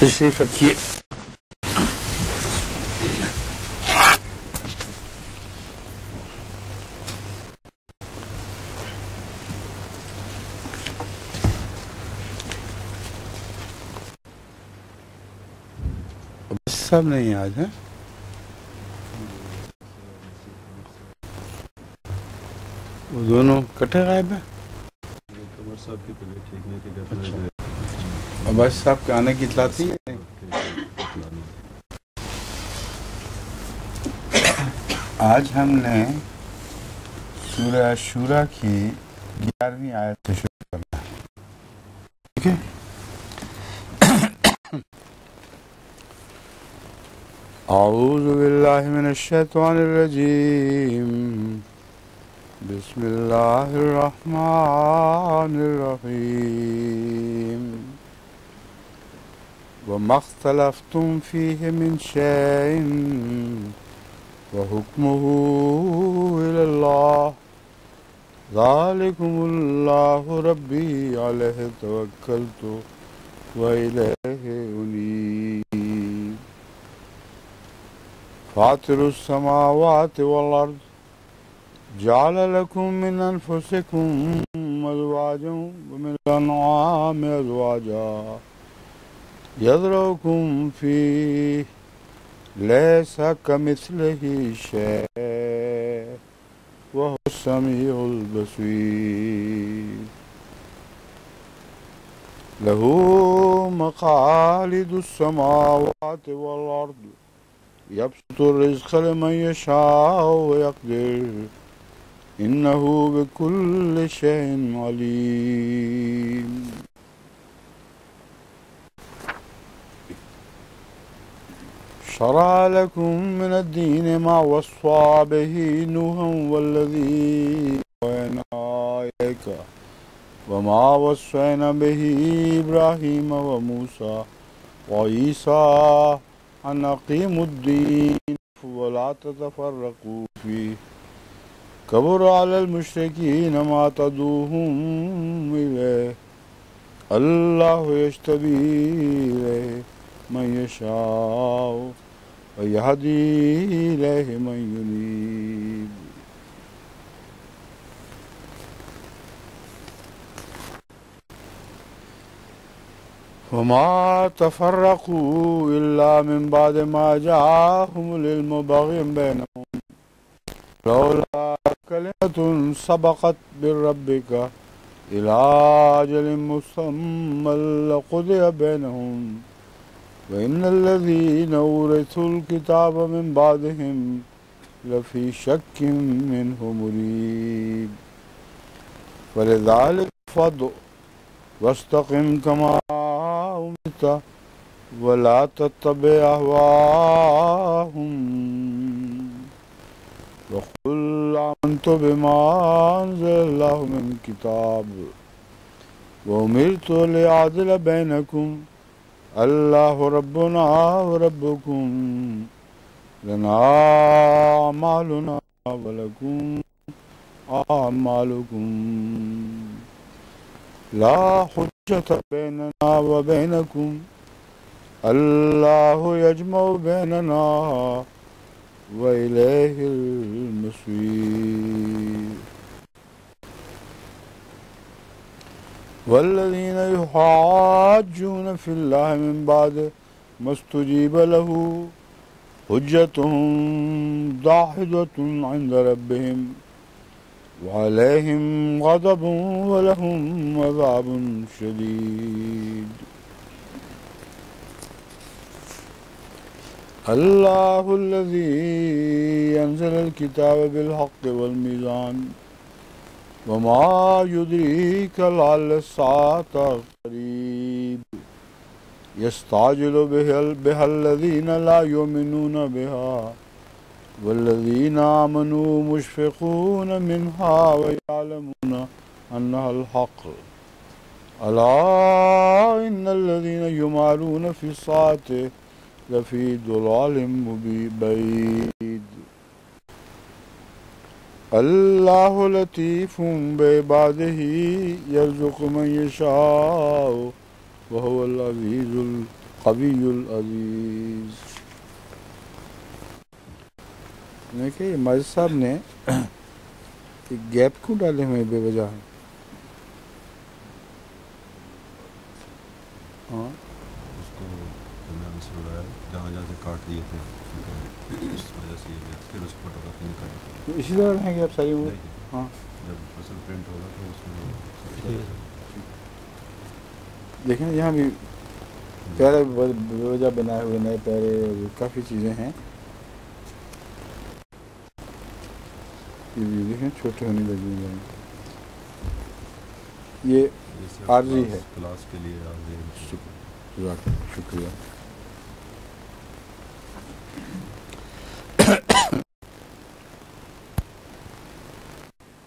تشریف رکھیے. سب نہیں آج ہیں. وہ دونوں کٹھے غائب ہیں. عباس صاحب کے آنے کی اطلاع تھی. آج ہم نے سورہ شورا کی 11ویں آیت سے شروع کرنا ہے. ٹھیک ہے. اعوذ باللہ من الشیطان الرجیم. بسم اللہ الرحمن الرحیم. وما اختلفتم فیہ من شیء وحکمہ الی اللہ ذالکم اللہ ربی علیہ توکلت وإلیہ انیب. فاطر السماوات والارض جعل لكم من انفسكم ازواجا ومن الانعام ازواجا يذرؤكم فيه ليس كمثله شيء وهو السميع البصير. له مقاليد السماوات والارض يبسط الرزق لمن يشاء ويقدر إنه بكل شيء عليم. شرع لكم من الدين ما وصى به نوحا والذي أوحينا إليك وما وصينا به إبراهيم وموسى وعيسى أن أقيموا الدين ولا تتفرقوا فيه كبر على المشركين ما تدعوهم إليه الله يجتبي إليه من يشاء ويهدي إليه من ينيب. وما تفرقوا إلا من بعد ما جاءهم العلم بغيا بينهم لولا كلمة سبقت من ربك إلى أجل مسمى لقضي بينهم وإن الذين أورثوا الكتاب من بعدهم لفي شك منه مريب. ولذلك فادع واستقم كما أمرت ولا تتبع أهواءهم وقل آمنت بما أنزل الله من كتاب وأمرت لأعدل بينكم الله ربنا وربكم لنا أعمالنا ولكم أعمالكم لا حجة بيننا وبينكم الله يجمع بيننا وإليه المصير. والذين يحاجون في الله من بعد ما استجيب له حجتهم داحضة عند ربهم وعليهم غضب ولهم عذاب شديد. الله الذي أنزل الكتاب بالحق والميزان وما يدريك لعل الساعة قريب. يستعجل بها الذين لا يؤمنون بها والذين آمنوا مشفقون منها ويعلمون أنها الحق. ألا إن الذين يمارون في الساعة لفي ضلال بعيد. الله لطيف بعباده يرزق من يشاء وهو العزيز قوی العزیز. میں کہ یہ ماجد صاحب نے ایک گیپ کیوں ڈالے ہوئے بے وجہ؟ ہاں اس کو درمیان سے اڑایا، جہاں جہاں سے کاٹ دیے تھے اس وجہ سے یہ گیا، پھر اس فوٹوگرافی نکالی. اسی طرح رہیں گے آپ ساری عمر. ہاں جب فصل پرنٹ ہوگا تو اس میں دیکھیں یہاں بھی پیارے بے وجہ بنائے ہوئے نئے پیارے کافی چیزیں ہیں. یہ بھی دیکھیں چھوٹے ہونے لگے ہیں. یہ عارضی ہے. کلاس کے لیے عارضی. شکریہ.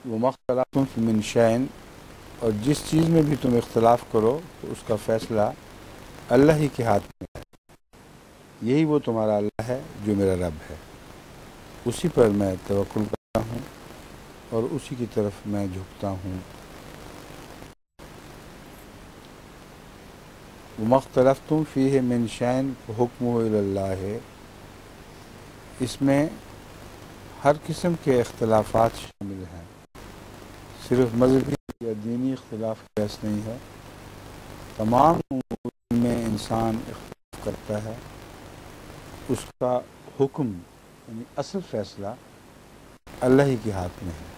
وَمَا اخْتَلَفْتُمْ فِيهِ مِنْ شَيْءٍ، اور جس چیز میں بھی تم اختلاف کرو تو اس کا فیصلہ اللہ ہی کے ہاتھ میں ہے. یہی وہ تمہارا اللہ ہے جو میرا رب ہے، اسی پر میں توکل کرتا ہوں اور اسی کی طرف میں جھکتا ہوں. وَمَا اخْتَلَفْتُمْ فِيهِ مِنْ شَيْءٍ فَحُكْمُهُ إِلَى اللَّهِ. اس میں ہر قسم کے اختلافات شامل ہیں، صرف مذہبی یا دینی اختلاف کیس نہیں ہے. تمام امور میں انسان اختلاف کرتا ہے، اس کا حکم یعنی اصل فیصلہ اللہ ہی کے ہاتھ میں ہے.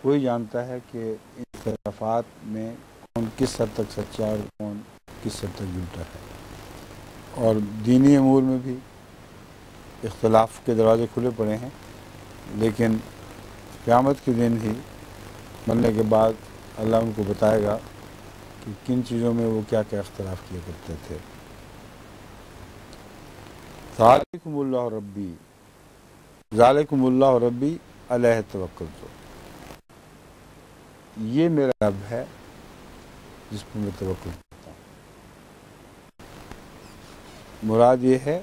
وہی جانتا ہے کہ ان اختلافات میں کون کس حد تک سچا اور کون کس حد تک جھوٹا ہے. اور دینی امور میں بھی اختلاف کے دروازے کھلے پڑے ہیں، لیکن قیامت کے دن ہی مرنے کے بعد اللہ ان کو بتائے گا کہ کن چیزوں میں وہ کیا کیا اختلاف کیا کرتے تھے. ذالکم اللہ ربی، ذالکم اللہ ربی علیہ توکلت. یہ میرا رب ہے جس پر میں توکل کرتا ہوں. مراد یہ ہے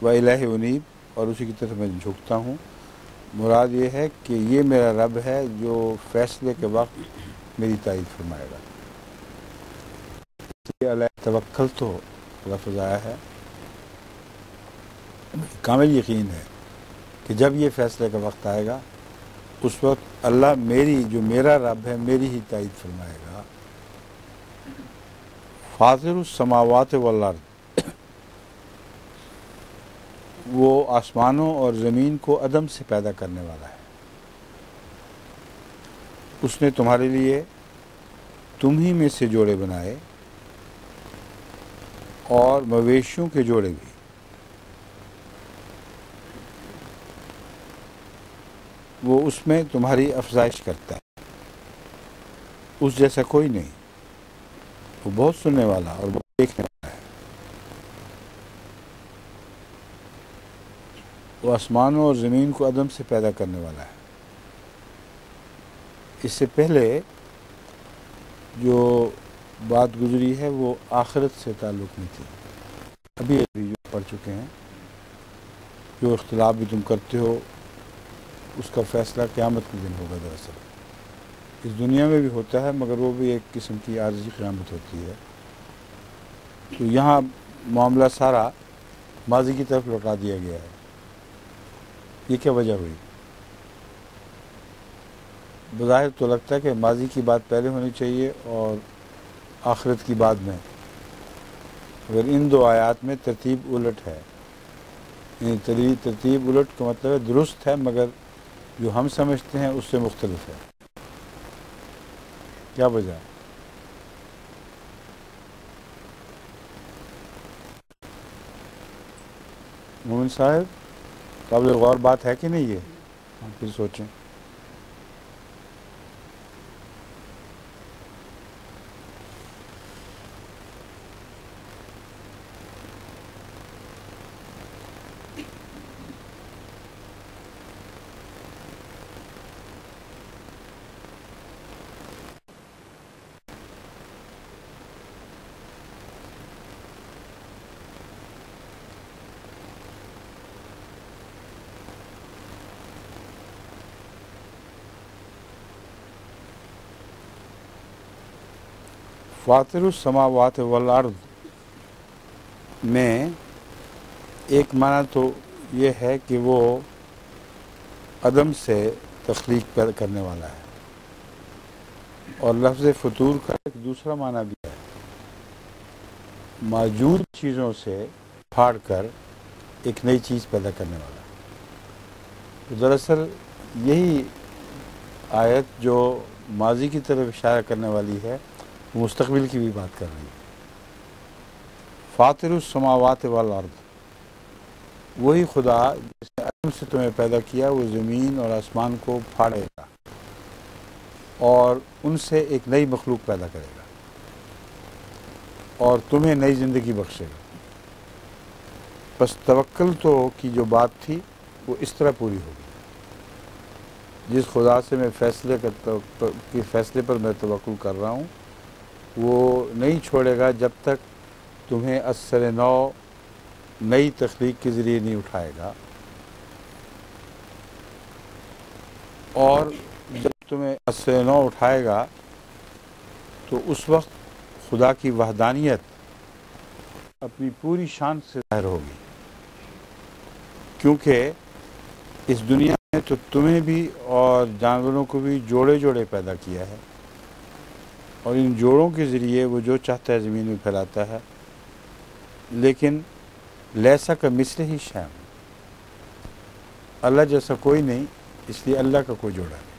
وَإِلَيْهِ أُنِيبُ، اور اسی کی طرف میں جھکتا ہوں. مراد یہ ہے کہ یہ میرا رب ہے جو فیصلے کے وقت میری تائید فرمائے گا. علیہ توکلت تو لفظ آیا ہے. کامل یقین ہے کہ جب یہ فیصلے کا وقت آئے گا اس وقت اللہ میری جو میرا رب ہے میری ہی تائید فرمائے گا. فاطر السماوات والارض، وہ آسمانوں اور زمین کو عدم سے پیدا کرنے والا ہے. اس نے تمہارے لیے تم ہی میں سے جوڑے بنائے اور مویشیوں کے جوڑے بھی. وہ اس میں تمہاری افزائش کرتا ہے، اس جیسا کوئی نہیں. وہ بہت سننے والا اور بہت دیکھنے والا ہے. وہ آسمانوں اور زمین کو عدم سے پیدا کرنے والا ہے. اس سے پہلے جو بات گزری ہے وہ آخرت سے تعلق میں تھی. ابھی جو پڑھ چکے ہیں، جو اختلاف بھی تم کرتے ہو اس کا فیصلہ قیامت کے دن ہوگا. دراصل اس دنیا میں بھی ہوتا ہے مگر وہ بھی ایک قسم کی عارضی قیامت ہوتی ہے. تو یہاں معاملہ سارا ماضی کی طرف لوٹا دیا گیا ہے. یہ کیا وجہ ہوئی؟ بظاہر تو لگتا ہے کہ ماضی کی بات پہلے ہونی چاہیے اور آخرت کی بعد میں، اگر ان دو آیات میں ترتیب الٹ ہے. یعنی ترتیب الٹ کا مطلب ہے درست ہے مگر جو ہم سمجھتے ہیں اس سے مختلف ہے. کیا وجہ ہے؟ مومن صاحب قابل غور بات ہے کہ نہیں؟ یہ پھر سوچیں. فاطر السماوات والارض، میں ایک معنی تو یہ ہے کہ وہ عدم سے تخلیق پیدا کرنے والا ہے، اور لفظ فطور کا ایک دوسرا معنی بھی ہے، موجود چیزوں سے پھاڑ کر ایک نئی چیز پیدا کرنے والا۔ تو دراصل یہی آیت جو ماضی کی طرف اشارہ کرنے والی ہے وہ مستقبل کی بھی بات کر رہی ہے۔ فاطر السماوات والارض، وہی خدا جس نے عدم سے تمہیں پیدا کیا وہ زمین اور آسمان کو پھاڑے گا اور ان سے ایک نئی مخلوق پیدا کرے گا اور تمہیں نئی زندگی بخشے گا۔ بس توکل تو کی جو بات تھی وہ اس طرح پوری ہوگی، جس خدا سے میں فیصلے پر میں توکل کر رہا ہوں وہ نہیں چھوڑے گا جب تک تمہیں اثر نو نئی تخلیق کے ذریعے نہیں اٹھائے گا، اور جب تمہیں اثر نو اٹھائے گا تو اس وقت خدا کی وحدانیت اپنی پوری شان سے ظاہر ہوگی، کیونکہ اس دنیا میں تو تمہیں بھی اور جانوروں کو بھی جوڑے جوڑے پیدا کیا ہے، اور ان جوڑوں کے ذریعے وہ جو چاہتا ہے زمین میں پھیلاتا ہے، لیکن لیسا کا مثل ہی شیء، اللہ جیسا کوئی نہیں، اس لیے اللہ کا کوئی جوڑا نہیں۔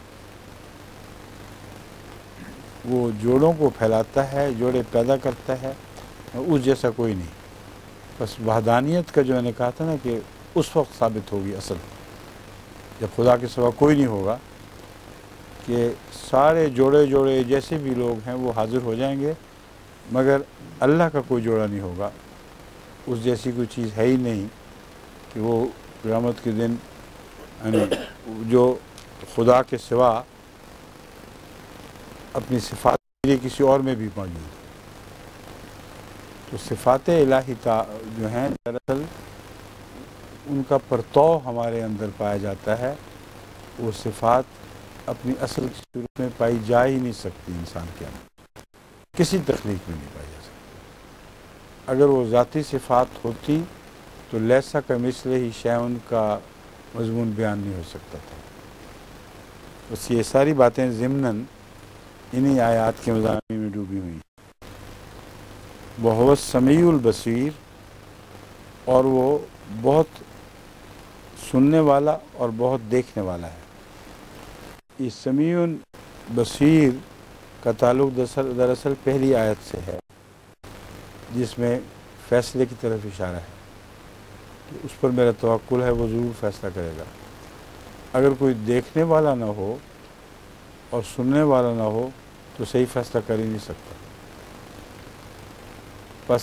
وہ جوڑوں کو پھیلاتا ہے، جوڑے پیدا کرتا ہے، اس جیسا کوئی نہیں۔ بس وحدانیت کا جو میں نے کہا تھا نا کہ اس وقت ثابت ہوگی اصل، جب خدا کے سوا کوئی نہیں ہوگا، کہ سارے جوڑے جوڑے جیسے بھی لوگ ہیں وہ حاضر ہو جائیں گے، مگر اللہ کا کوئی جوڑا نہیں ہوگا، اس جیسی کوئی چیز ہے ہی نہیں کہ وہ قیامت کے دن جو خدا کے سوا اپنی صفات کے لیے کسی اور میں بھی موجود ہے۔ تو صفات الہی جو ہیں دراصل ان کا پرتو ہمارے اندر پایا جاتا ہے، وہ صفات اپنی اصل صورت میں پائی جا ہی نہیں سکتی، انسان کے اندر کسی تخلیق میں نہیں پائی جا سکتی۔ اگر وہ ذاتی صفات ہوتی تو لیسا کا مثل ہی شیء کا مضمون بیان نہیں ہو سکتا تھا۔ بس یہ ساری باتیں ضمناً انہی آیات کے مضامین میں ڈوبی ہوئی ہیں۔ وَهُوَ السَّمِيعُ الْبَصِيرُ، اور وہ بہت سننے والا اور بہت دیکھنے والا ہے۔ اس سمیع بصیر کا تعلق دراصل پہلی آیت سے ہے، جس میں فیصلے کی طرف اشارہ ہے کہ اس پر میرا توکل ہے، وہ ضرور فیصلہ کرے گا۔ اگر کوئی دیکھنے والا نہ ہو اور سننے والا نہ ہو تو صحیح فیصلہ کر ہی نہیں سکتا۔ بس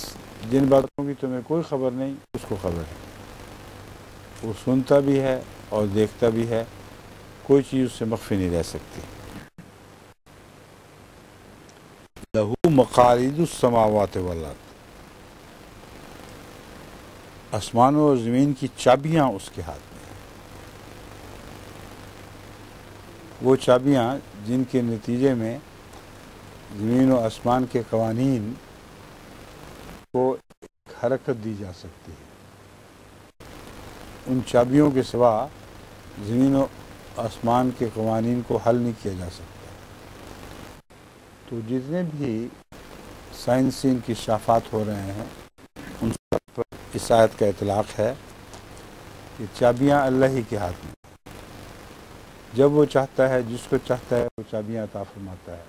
جن باتوں کی تمہیں کوئی خبر نہیں اس کو خبر ہے، وہ سنتا بھی ہے اور دیکھتا بھی ہے، کوئی چیز اس سے مخفی نہیں رہ سکتی۔ لَهُ مَقَالِيدُ السَّمَاوَاتِ وَالْأَرْضِ، آسمانوں اور زمین کی چابیاں اس کے ہاتھ میں ہیں۔ وہ چابیاں جن کے نتیجے میں زمین و آسمان کے قوانین کو ایک حرکت دی جا سکتی ہے۔ ان چابیوں کے سوا زمین و آسمان کے قوانین کو حل نہیں کیا جا سکتا۔ تو جتنے بھی سائنسی انکشافات ہو رہے ہیں ان سب پر اس آیت کا اطلاق ہے کہ چابیاں اللہ ہی کے ہاتھ میں، جب وہ چاہتا ہے، جس کو چاہتا ہے وہ چابیاں عطا فرماتا ہے،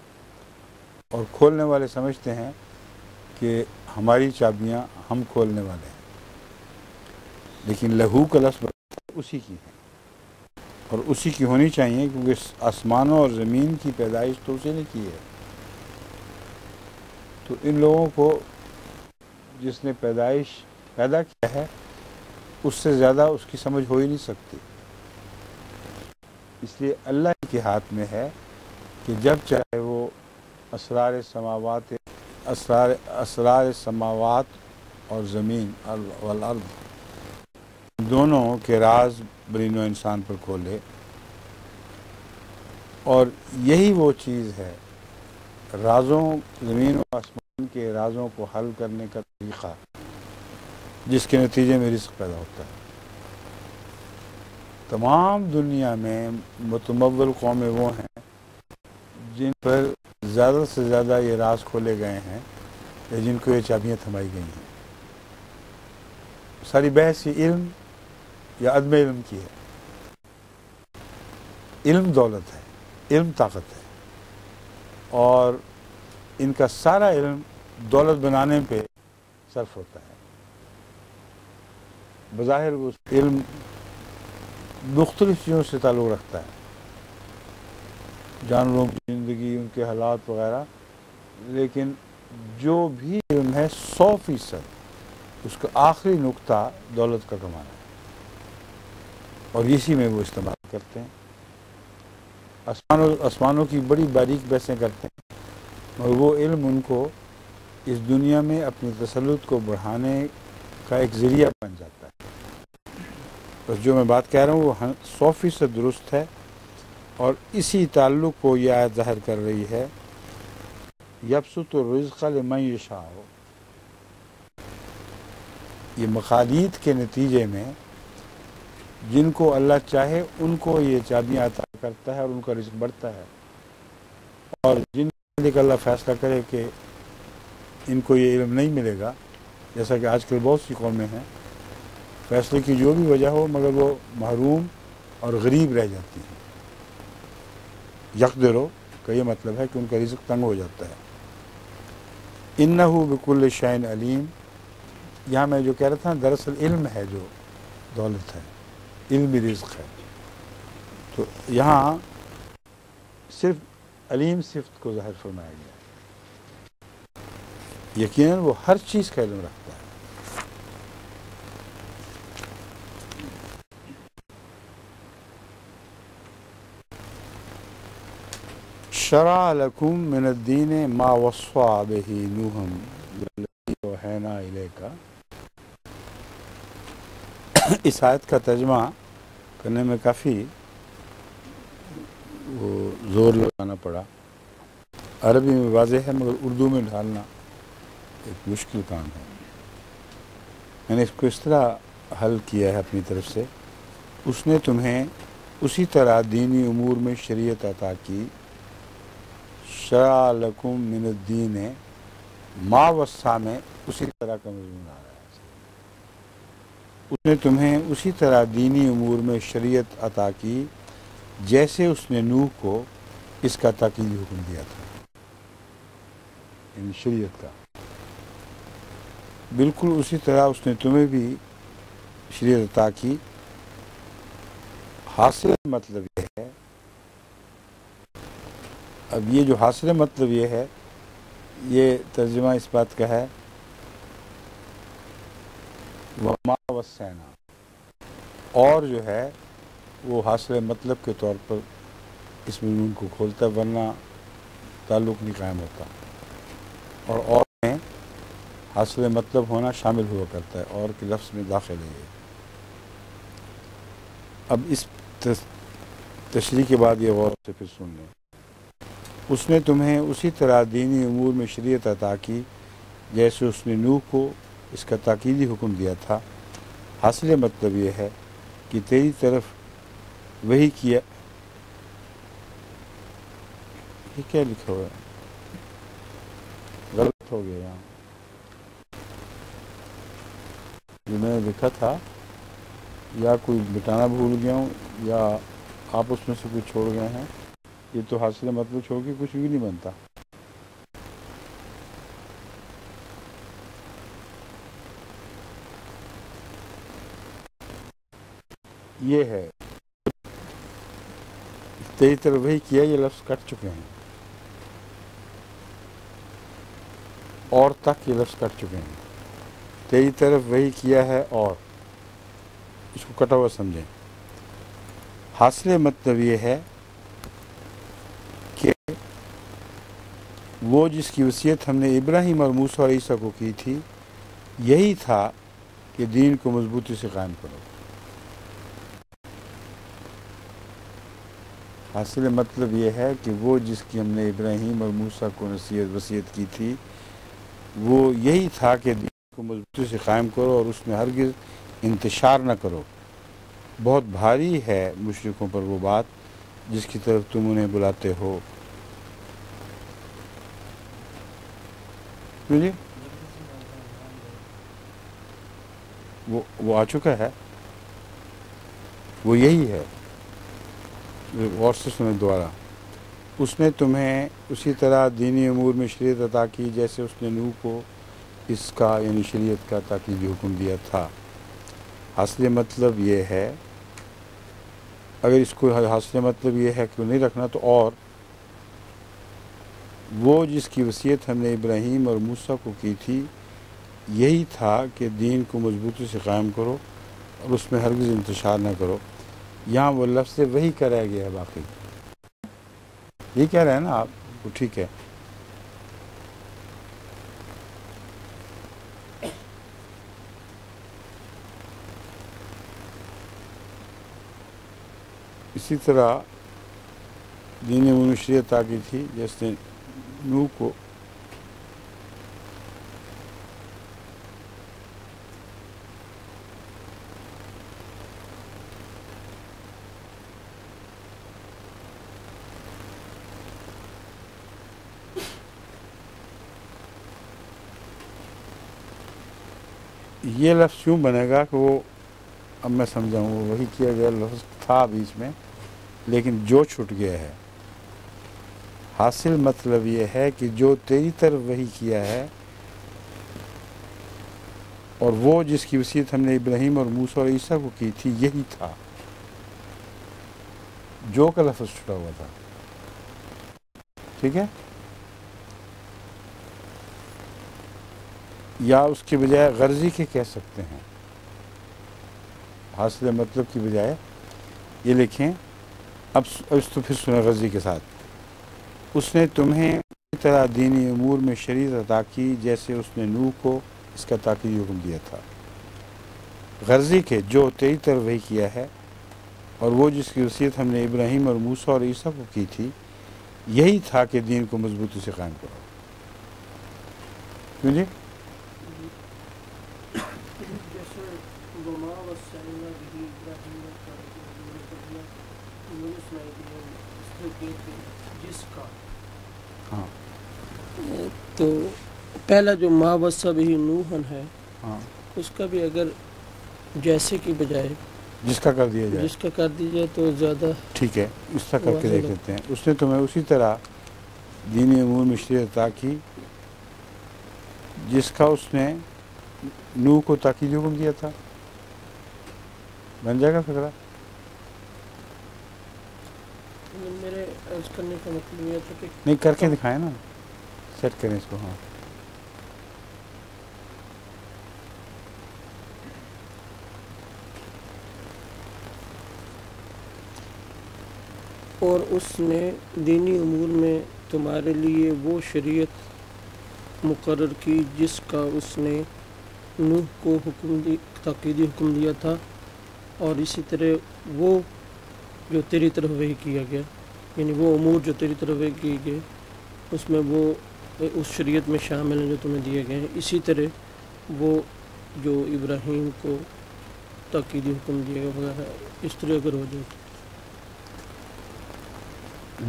اور کھولنے والے سمجھتے ہیں کہ ہماری چابیاں ہم کھولنے والے ہیں، لیکن لہو کا لفظ اسی کی ہے اور اسی کی ہونی چاہیے، کیونکہ آسمانوں اور زمین کی پیدائش تو اسی نے کی ہے۔ تو ان لوگوں کو جس نے پیدا کیا ہے اس سے زیادہ اس کی سمجھ ہو ہی نہیں سکتی، اس لیے اللہ کے ہاتھ میں ہے کہ جب چاہے وہ اسرار سماوات اور زمین والارض دونوں کے راز برین و انسان پر کھولے، اور یہی وہ چیز ہے، رازوں، زمین و آسمان کے رازوں کو حل کرنے کا طریقہ جس کے نتیجے میں رزق پیدا ہوتا ہے۔ تمام دنیا میں متمول قومیں وہ ہیں جن پر زیادہ سے زیادہ یہ راز کھولے گئے ہیں یا جن کو یہ چابیاں تھمائی گئی ہیں۔ ساری بحث یہ علم یا عدم علم کی ہے۔ علم دولت ہے، علم طاقت ہے، اور ان کا سارا علم دولت بنانے پہ صرف ہوتا ہے۔ بظاہر وہ علم مختلف چیزوں سے تعلق رکھتا ہے، جانوروں کی زندگی، ان کے حالات وغیرہ، لیکن جو بھی علم ہے 100% اس کا آخری نقطہ دولت کا کمانا ہے، اور اسی میں وہ استعمال کرتے ہیں۔ آسمانوں کی بڑی باریک بحثیں کرتے ہیں، اور وہ علم ان کو اس دنیا میں اپنے تسلط کو بڑھانے کا ایک ذریعہ بن جاتا ہے۔ بس جو میں بات کہہ رہا ہوں وہ 100% درست ہے، اور اسی تعلق کو یہ آیت ظاہر کر رہی ہے، یبسط الرزق لمن یشاء۔ یہ مقالید کے نتیجے میں جن کو اللہ چاہے ان کو یہ چابیاں عطا کرتا ہے اور ان کا رزق بڑھتا ہے، اور جن کے اللہ فیصلہ کرے کہ ان کو یہ علم نہیں ملے گا، جیسا کہ آج کل بہت سی قومیں ہیں، فیصلے کی جو بھی وجہ ہو مگر وہ محروم اور غریب رہ جاتی ہیں۔ یقدرو کا یہ مطلب ہے کہ ان کا رزق تنگ ہو جاتا ہے۔ انہ بکل شیء علیم، یہاں میں جو کہہ رہا تھا دراصل علم ہے جو دولت ہے، علمی رزق ہے، تو یہاں صرف علیم صفت کو ظاہر فرمایا گیا ہے۔ یقیناً وہ ہر چیز کا علم رکھتا ہے۔ شرع لکم من الدین ما وصى به نوحا والذی اوحینا الیک۔ اس آیت کا ترجمہ کرنے میں کافی وہ زور لگانا پڑا۔ عربی میں واضح ہے مگر اردو میں ڈھالنا ایک مشکل کام ہے۔ میں نے اس کو اس طرح حل کیا ہے اپنی طرف سے، اس نے تمہیں اسی طرح دینی امور میں شریعت عطا کی۔ شرع لکم من الدین ما وصى میں اسی طرح کا مضمون آ رہا ہے۔ اس نے تمہیں اسی طرح دینی امور میں شریعت عطا کی جیسے اس نے نوح کو اس کا تاکیدی حکم دیا تھا، یعنی شریعت کا۔ بالکل اسی طرح اس نے تمہیں بھی شریعت عطا کی۔ حاصل مطلب یہ ہے، اب یہ جو حاصل مطلب یہ ہے، یہ ترجمہ اس بات کا ہے وما وصینا، اور جو ہے وہ حاصل مطلب کے طور پر اس مضمون کو کھولتا ہے، ورنہ تعلق نہیں قائم ہوتا، اور میں حاصل مطلب ہونا شامل ہوا کرتا ہے، اور کے لفظ میں داخل ہے۔ اب اس تشریح کے بعد یہ غور سے پھر سن لیں۔ اس نے تمہیں اسی طرح دینی امور میں شریعت عطا کی جیسے اس نے نوح کو اس کا تاکیدی حکم دیا تھا۔ حاصل مطلب یہ ہے کہ تیری طرف وہی کیا۔ یہ کیا لکھا ہوا ہے؟ غلط ہو گیا یہاں، جو میں نے لکھا تھا یا کوئی مٹانا بھول گیا ہوں یا آپ اس میں سے کچھ چھوڑ گئے ہیں۔ یہ تو حاصل مطلب چھوڑ کے کچھ بھی نہیں بنتا۔ یہ ہے تیری طرف وہی کیا، یہ لفظ کٹ چکے ہیں، اور تک یہ لفظ کٹ چکے ہیں۔ تیری طرف وہی کیا ہے، اور اس کو کٹا ہوا سمجھیں۔ حاصل مطلب یہ ہے کہ وہ جس کی وصیت ہم نے ابراہیم اور موسیٰ اور عیسیٰ کو کی تھی، یہی تھا کہ دین کو مضبوطی سے قائم کرو۔ حاصل مطلب یہ ہے کہ وہ جس کی ہم نے ابراہیم اور موسیٰ کو وصیت کی تھی، وہ یہی تھا کہ دین کو مضبوطی سے قائم کرو اور اس میں ہرگز انتشار نہ کرو. بہت بھاری ہے مشرکوں پر وہ بات جس کی طرف تم انہیں بلاتے ہو. جی وہ آ چکا ہے، وہ یہی ہے. غور سے سنیں دوبارہ. اس نے تمہیں اسی طرح دینی امور میں شریعت عطا کی جیسے اس نے نوح کو اس کا یعنی شریعت کا تاکیدی حکم دیا تھا. حاصل مطلب یہ ہے، اگر اس کو حاصل مطلب یہ ہے کہ نہیں رکھنا تو اور وہ جس کی وصیت ہم نے ابراہیم اور موسیٰ کو کی تھی یہی تھا کہ دین کو مضبوطی سے قائم کرو اور اس میں ہرگز انتشار نہ کرو. یہاں وہ لفظ وہی کرا گیا ہے. باقی یہ کہہ رہے ہیں نا آپ، وہ ٹھیک ہے. اسی طرح دین منشریت آ گئی تھی جیسے نوح کو یہ لفظ یوں بنے گا کہ وہ اب میں سمجھاؤں وہ وہی کیا گیا لفظ تھا بیچ میں لیکن جو چھٹ گیا ہے. حاصل مطلب یہ ہے کہ جو تیری طرف وہی کیا ہے اور وہ جس کی وصیت ہم نے ابراہیم اور موسیٰ اور عیسیٰ کو کی تھی یہی تھا. جو کا لفظ چھٹا ہوا تھا. ٹھیک ہے، یا اس کے بجائے غرضی کے کہہ سکتے ہیں. حاصل مطلب کی بجائے یہ لکھیں. اب اس تو پھر سنیں غرضی کے ساتھ. اس نے تمہیں اسی طرح دینی امور میں شریعت عطا کی جیسے اس نے نوح کو اس کا تاکیدی حکم دیا تھا. غرضی کے جو تیری طرف وہی کیا ہے اور وہ جس کی وصیت ہم نے ابراہیم اور موسیٰ اور عیسیٰ کو کی تھی یہی تھا کہ دین کو مضبوطی سے قائم کرو. کیوں جی؟ ہاں تو پہلا جو ما وصّى به نوحًا ہے ہاں اس کا بھی اگر جیسے کی بجائے جس کا کر دیا جائے جس کا کر دی جائے تو زیادہ ٹھیک ہے. اس طرح کر کے دیکھ لیتے ہیں. اس نے تمہیں اسی طرح دینی امور میں شریعت عطا کی جس کا اس نے نوح کو تاکیدی حکم دیا تھا. بن جائے گا فکرہ؟ میرے عرض کرنے کا مطلب یہ تھا کہ نہیں کر کے دکھائیں نا، سیٹ کریں اس کو. ہاں اور اس نے دینی امور میں تمہارے لیے وہ شریعت مقرر کی جس کا اس نے نوح کو تاکیدی حکم دیا تھا اور اسی طرح وہ جو تیری طرف وحی کیا گیا یعنی وہ امور جو تیری طرف وحی کیے گئے اس میں وہ اس شریعت میں شامل ہیں جو تمہیں دیے گئے ہیں. اسی طرح وہ جو ابراہیم کو تاکیدی حکم دیا گیا وغیرہ اس طرح اگر ہو جائے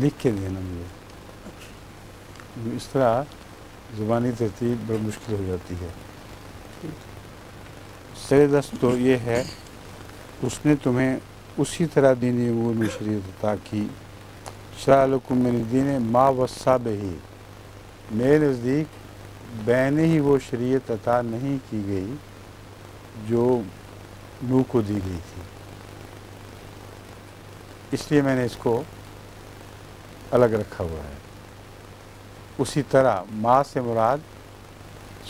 لکھ کے دینا مجھے. اس طرح زبانی ترتیب بڑی مشکل ہو جاتی ہے. سر دست تو یہ ہے اس نے تمہیں اسی طرح دینی امور میں شریعت عطا کی. شرع لکم من الدین ما وصّى بہ. میرے نزدیک بین ہی وہ شریعت عطا نہیں کی گئی جو نوح کو دی گئی تھی، اس لیے میں نے اس کو الگ رکھا ہوا ہے. اسی طرح ما سے مراد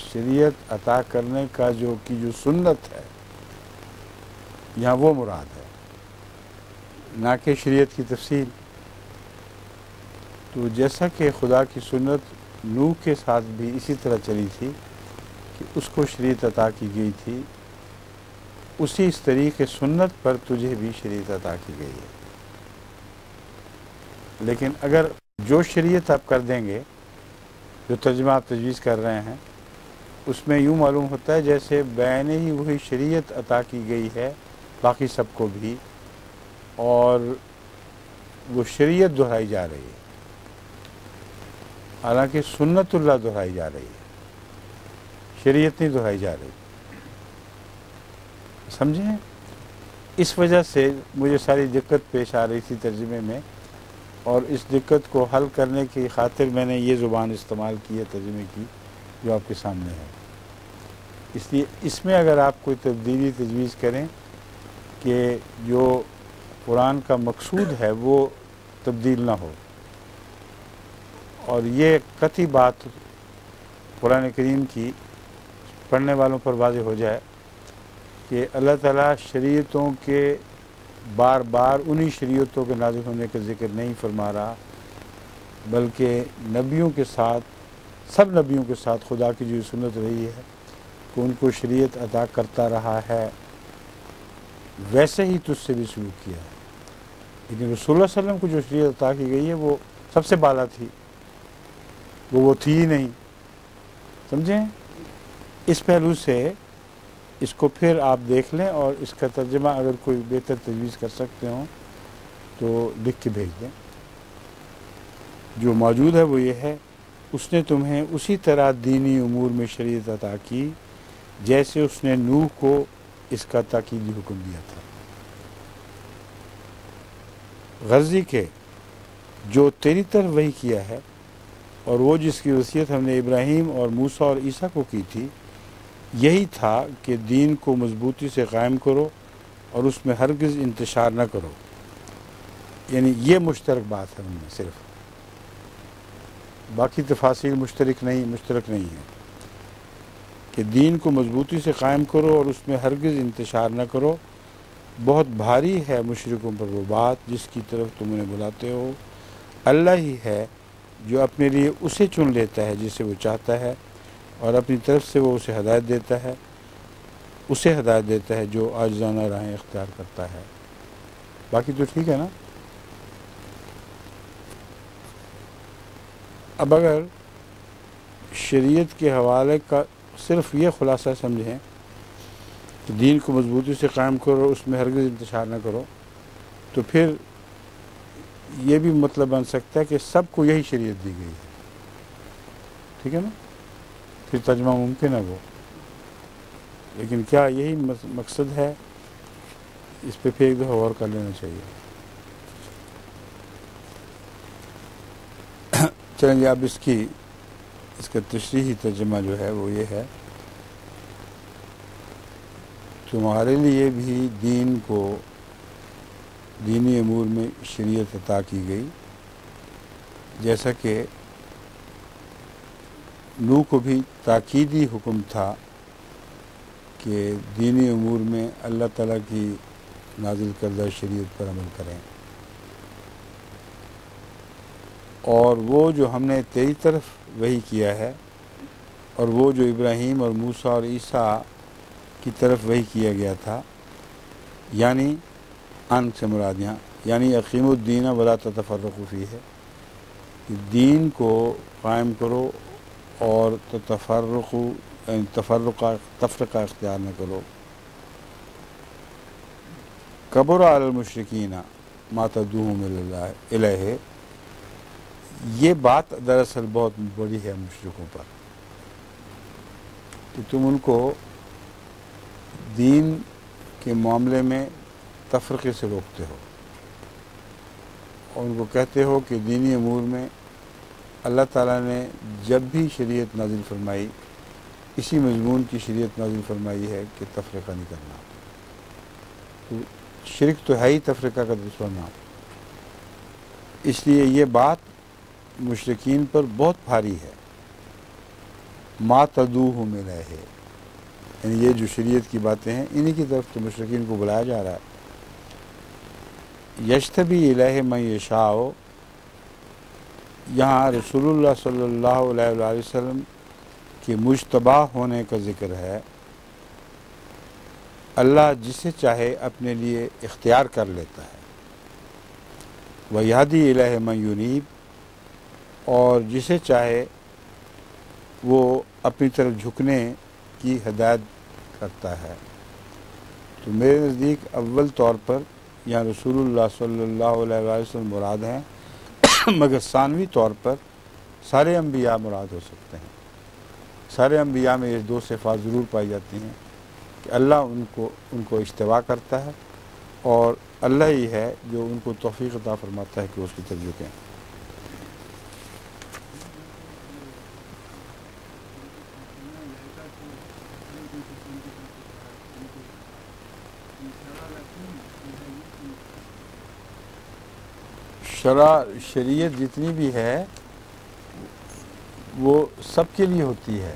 شریعت عطا کرنے کا جو سنت ہے یہاں وہ مراد ہے، نہ کہ شریعت کی تفصیل. تو جیسا کہ خدا کی سنت نوح کے ساتھ بھی اسی طرح چلی تھی کہ اس کو شریعت عطا کی گئی تھی، اسی اس طریقے سنت پر تجھے بھی شریعت عطا کی گئی ہے. لیکن اگر جو شریعت آپ کر دیں گے جو ترجمہ آپ تجویز کر رہے ہیں اس میں یوں معلوم ہوتا ہے جیسے بین ہی وہی شریعت عطا کی گئی ہے باقی سب کو بھی، اور وہ شریعت دہرائی جا رہی ہے، حالانکہ سنت اللہ دہرائی جا رہی ہے، شریعت نہیں دہرائی جا رہی، سمجھیں؟ اس وجہ سے مجھے ساری دقت پیش آ رہی تھی ترجمے میں، اور اس دقت کو حل کرنے کی خاطر میں نے یہ زبان استعمال کی ہے ترجمے کی جو آپ کے سامنے ہے۔ اس لیے اس میں اگر آپ کوئی تبدیلی تجویز کریں کہ جو قرآن کا مقصود ہے وہ تبدیل نہ ہو، اور یہ قطعی بات قرآن کریم کی پڑھنے والوں پر واضح ہو جائے کہ اللہ تعالیٰ شریعتوں کے بار بار انہی شریعتوں کے نازل ہونے کا ذکر نہیں فرما رہا، بلکہ نبیوں کے ساتھ، سب نبیوں کے ساتھ خدا کی جو سنت رہی ہے کہ ان کو شریعت عطا کرتا رہا ہے، ویسے ہی تجھ سے بھی سلوک کیا ہے۔ لیکن رسول اللہ صلی اللہ علیہ وسلم کو جو شریعت عطا کی گئی ہے وہ سب سے بالا تھی، وہ تھی ہی نہیں، سمجھیں؟ اس پہلو سے اس کو پھر آپ دیکھ لیں، اور اس کا ترجمہ اگر کوئی بہتر تجویز کر سکتے ہوں تو لکھ کے بھیج دیں۔ جو موجود ہے وہ یہ ہے، اس نے تمہیں اسی طرح دینی امور میں شریعت عطا کی جیسے اس نے نوح کو اس کا تاکیدی حکم دیا تھا۔ غرضی کے جو تیری طرف وحی کیا ہے، اور وہ جس کی وصیت ہم نے ابراہیم اور موسیٰ اور عیسیٰ کو کی تھی، یہی تھا کہ دین کو مضبوطی سے قائم کرو اور اس میں ہرگز انتشار نہ کرو۔ یعنی یہ مشترک بات ہے ان میں، صرف باقی تفاصیل مشترک نہیں ہے کہ دین کو مضبوطی سے قائم کرو اور اس میں ہرگز انتشار نہ کرو۔ بہت بھاری ہے مشرکوں پر وہ بات جس کی طرف تم انہیں بلاتے ہو۔ اللہ ہی ہے جو اپنے لیے اسے چن لیتا ہے جسے وہ چاہتا ہے، اور اپنی طرف سے وہ اسے ہدایت دیتا ہے جو عاجزانہ راہیں اختیار کرتا ہے۔ باقی تو ٹھیک ہے نا؟ اب اگر شریعت کے حوالے کا صرف یہ خلاصہ سمجھیں کہ دین کو مضبوطی سے قائم کرو، اس میں ہرگز انتشار نہ کرو، تو پھر یہ بھی مطلب بن سکتا ہے کہ سب کو یہی شریعت دی گئی ہے، ٹھیک ہے نا؟ پھر ترجمہ ممکن ہے وہ، لیکن کیا یہی مقصد ہے؟ اس پہ پھر ایک دفعہ غور کر لینا چاہیے۔ چلیں جی، اب اس کا تشریحی ترجمہ جو ہے وہ یہ ہے، تمہارے لیے بھی دینی امور میں شریعت عطا کی گئی، جیسا کہ نوح کو بھی تاکیدی حکم تھا کہ دینی امور میں اللہ تعالیٰ کی نازل کردہ شریعت پر عمل کریں، اور وہ جو ہم نے تیری طرف وحی کیا ہے، اور وہ جو ابراہیم اور موسیٰ اور عیسیٰ کی طرف وحی کیا گیا تھا، یعنی ان سے مراد یہاں یعنی اقیم الدین ولا تتفرقوا فیہ، دین کو قائم کرو اور تفرقہ اختیار نہ کرو۔ کبر علی المشرکین ما تدعوہم الیہ، یہ بات دراصل بہت بڑی ہے مشرکوں پر کہ تم ان کو دین کے معاملے میں تفرقے سے روکتے ہو، اور ان کو کہتے ہو کہ دینی امور میں اللہ تعالیٰ نے جب بھی شریعت نازل فرمائی، اسی مضمون کی شریعت نازل فرمائی ہے کہ تفرقہ نہیں کرنا۔ تو شرک تو ہے ہی تفرقہ کا دوسرا نام، اس لیے یہ بات مشرکین پر بہت بھاری ہے۔ ما تدعوہم الیہ، یعنی یہ جو شریعت کی باتیں ہیں انہی کی طرف تو مشرکین کو بلایا جا رہا ہے۔ یجتبی الیہ من یشاء، یہاں رسول اللہ صلی اللہ علیہ وآلہ وسلم کے مجتبی ہونے کا ذکر ہے۔ اللہ جسے چاہے اپنے لیے اختیار کر لیتا ہے۔ وَیَہْدِی الیہ من ینیب، اور جسے چاہے وہ اپنی طرف جھکنے کی ہدایت کرتا ہے۔ تو میرے نزدیک اول طور پر یہاں رسول اللہ صلی اللہ علیہ وسلم مراد ہیں، مگر ثانوی طور پر سارے انبیاء مراد ہو سکتے ہیں۔ سارے انبیاء میں یہ دو صفات ضرور پائی جاتی ہیں کہ اللہ ان کو اجتبا کرتا ہے، اور اللہ ہی ہے جو ان کو توفیق عطا فرماتا ہے کہ اس کی طرف جھکیں۔ شریعت جتنی بھی ہے وہ سب کے لیے ہوتی ہے،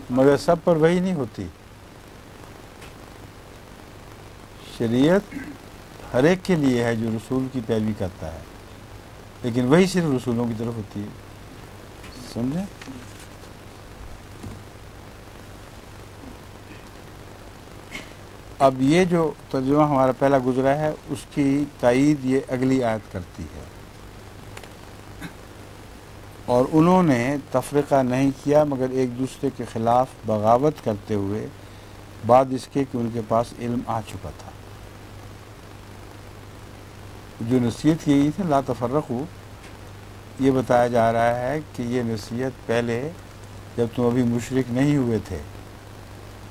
مگر سب پر وہی نہیں ہوتی۔ شریعت ہر ایک کے لیے ہے جو رسول کی پیروی کرتا ہے، لیکن وہی صرف رسولوں کی طرف ہوتی ہے، سمجھے؟ اب یہ جو ترجمہ ہمارا پہلا گزرا ہے اس کی تائید یہ اگلی آیت کرتی ہے، اور انہوں نے تفرقہ نہیں کیا مگر ایک دوسرے کے خلاف بغاوت کرتے ہوئے بعد اس کے کہ ان کے پاس علم آ چکا تھا۔ جو نصیحت کی گئی تھی لا تفرقوا، یہ بتایا جا رہا ہے کہ یہ نصیحت پہلے جب تم ابھی مشرک نہیں ہوئے تھے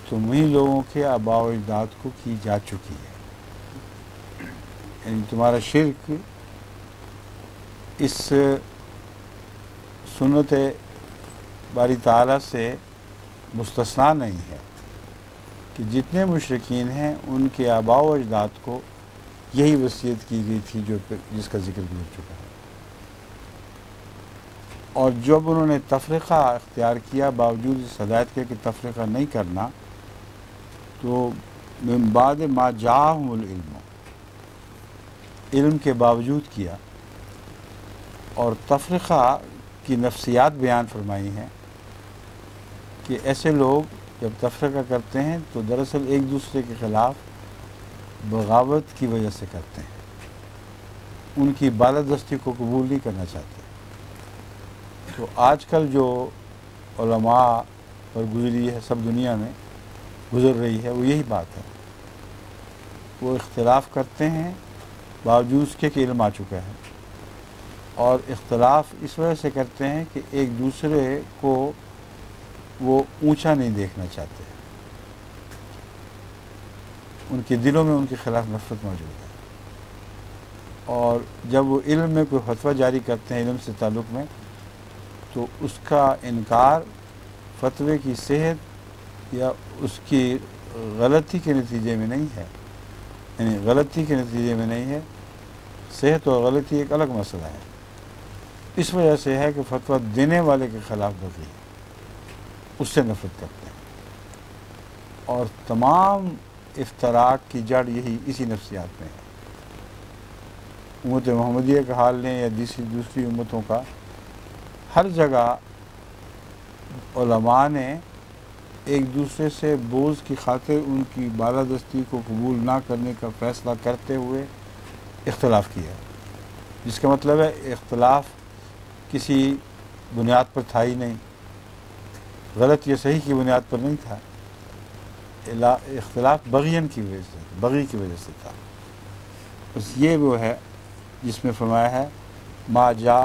تم ہی لوگوں کے آباء و اجداد کو کی جا چکی ہے، یعنی تمہارا شرک اس سنت باری تعالیٰ سے مستثنا نہیں ہے کہ جتنے مشرکین ہیں ان کے آباء و اجداد کو یہی وصیت کی گئی تھی جس کا ذکر گزر چکا ہے، اور جب انہوں نے تفرقہ اختیار کیا باوجود اس ہدایت کے کہ تفرقہ نہیں کرنا، تو من بعد ما جاءہم العلم، علم کے باوجود کیا، اور تفرقہ کی نفسیات بیان فرمائی ہیں کہ ایسے لوگ جب تفرقہ کرتے ہیں تو دراصل ایک دوسرے کے خلاف بغاوت کی وجہ سے کرتے ہیں، ان کی بالادستی کو قبول نہیں کرنا چاہتے۔ تو آج کل جو علماء پر گزری ہے سب دنیا میں گزر رہی ہے وہ یہی بات ہے، وہ اختلاف کرتے ہیں باوجود اس کے کہ علم آ چکا ہے، اور اختلاف اس وجہ سے کرتے ہیں کہ ایک دوسرے کو وہ اونچا نہیں دیکھنا چاہتے، ان کے دلوں میں ان کے خلاف نفرت موجود ہے، اور جب وہ علم میں کوئی فتویٰ جاری کرتے ہیں علم سے تعلق میں تو اس کا انکار فتوے کی صحت یا اس کی غلطی کے نتیجے میں نہیں ہے، یعنی غلطی کے نتیجے میں نہیں ہے، صحت اور غلطی ایک الگ مسئلہ ہے، اس وجہ سے ہے کہ فتویٰ دینے والے کے خلاف بغی ہے، اس سے نفرت کرتے ہیں، اور تمام افتراق کی جڑ یہی اسی نفسیات میں ہے۔ امت محمدیہ کا حال لیں یا دوسری امتوں کا، ہر جگہ علماء نے ایک دوسرے سے بوجھ کی خاطر ان کی بالادستی کو قبول نہ کرنے کا فیصلہ کرتے ہوئے اختلاف کیا، جس کا مطلب ہے اختلاف کسی بنیاد پر تھا ہی نہیں، غلط یا صحیح کی بنیاد پر نہیں تھا، اختلاف بغین کی وجہ سے، بغی کی وجہ سے تھا۔ بس یہ وہ ہے جس میں فرمایا ہے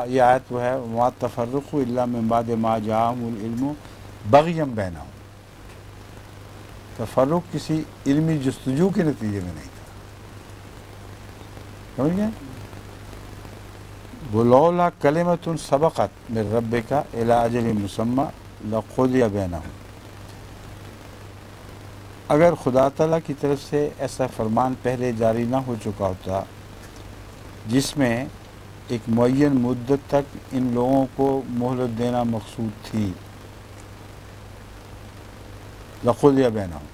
یہ آیت وہ ہے ما تفرقوا الا من بعد ما جاءہم العلم بغیا بینہم، تفرق کسی علمی جستجو کے نتیجے میں نہیں تھا، سمجھ گئے؟ ولولا کلمۃ سبقت من ربک الی اجل مسمی لقضی بینہم، اگر خدا تعالیٰ کی طرف سے ایسا فرمان پہلے جاری نہ ہو چکا ہوتا جس میں ایک معین مدت تک ان لوگوں کو مہلت دینا مقصود تھی، لقضی بینہم،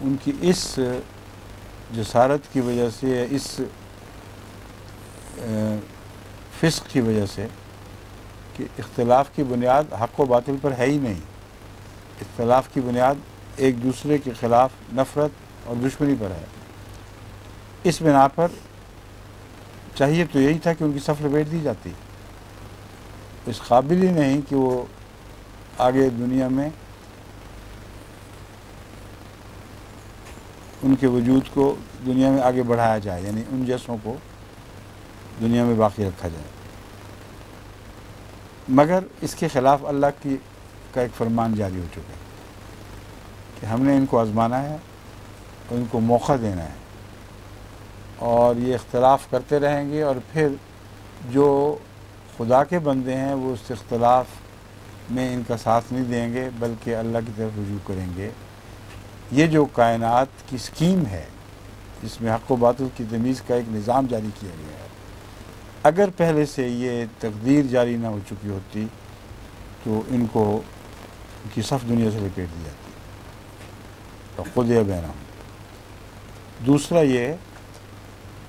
ان کی اس جسارت کی وجہ سے، اس فسق کی وجہ سے کہ اختلاف کی بنیاد حق و باطل پر ہے ہی نہیں، اختلاف کی بنیاد ایک دوسرے کے خلاف نفرت اور دشمنی پر ہے، اس بنا پر چاہیے تو یہی تھا کہ ان کی صف لپیٹ دی جاتی، اس قابل ہی نہیں کہ وہ آگے دنیا میں ان کے وجود کو دنیا میں آگے بڑھایا جائے، یعنی ان جیسوں کو دنیا میں باقی رکھا جائے۔ مگر اس کے خلاف اللہ کا ایک فرمان جاری ہو چکا ہے کہ ہم نے ان کو آزمانا ہے اور ان کو موقع دینا ہے، اور یہ اختلاف کرتے رہیں گے، اور پھر جو خدا کے بندے ہیں وہ اس اختلاف میں ان کا ساتھ نہیں دیں گے بلکہ اللہ کی طرف رجوع کریں گے۔ یہ جو کائنات کی سکیم ہے جس میں حق و باطل کی تمیز کا ایک نظام جاری کیا گیا ہے، اگر پہلے سے یہ تقدیر جاری نہ ہو چکی ہوتی تو ان کو ان کی صف دنیا سے لپیٹ دی جاتی۔ قضی بینہم، دوسرا یہ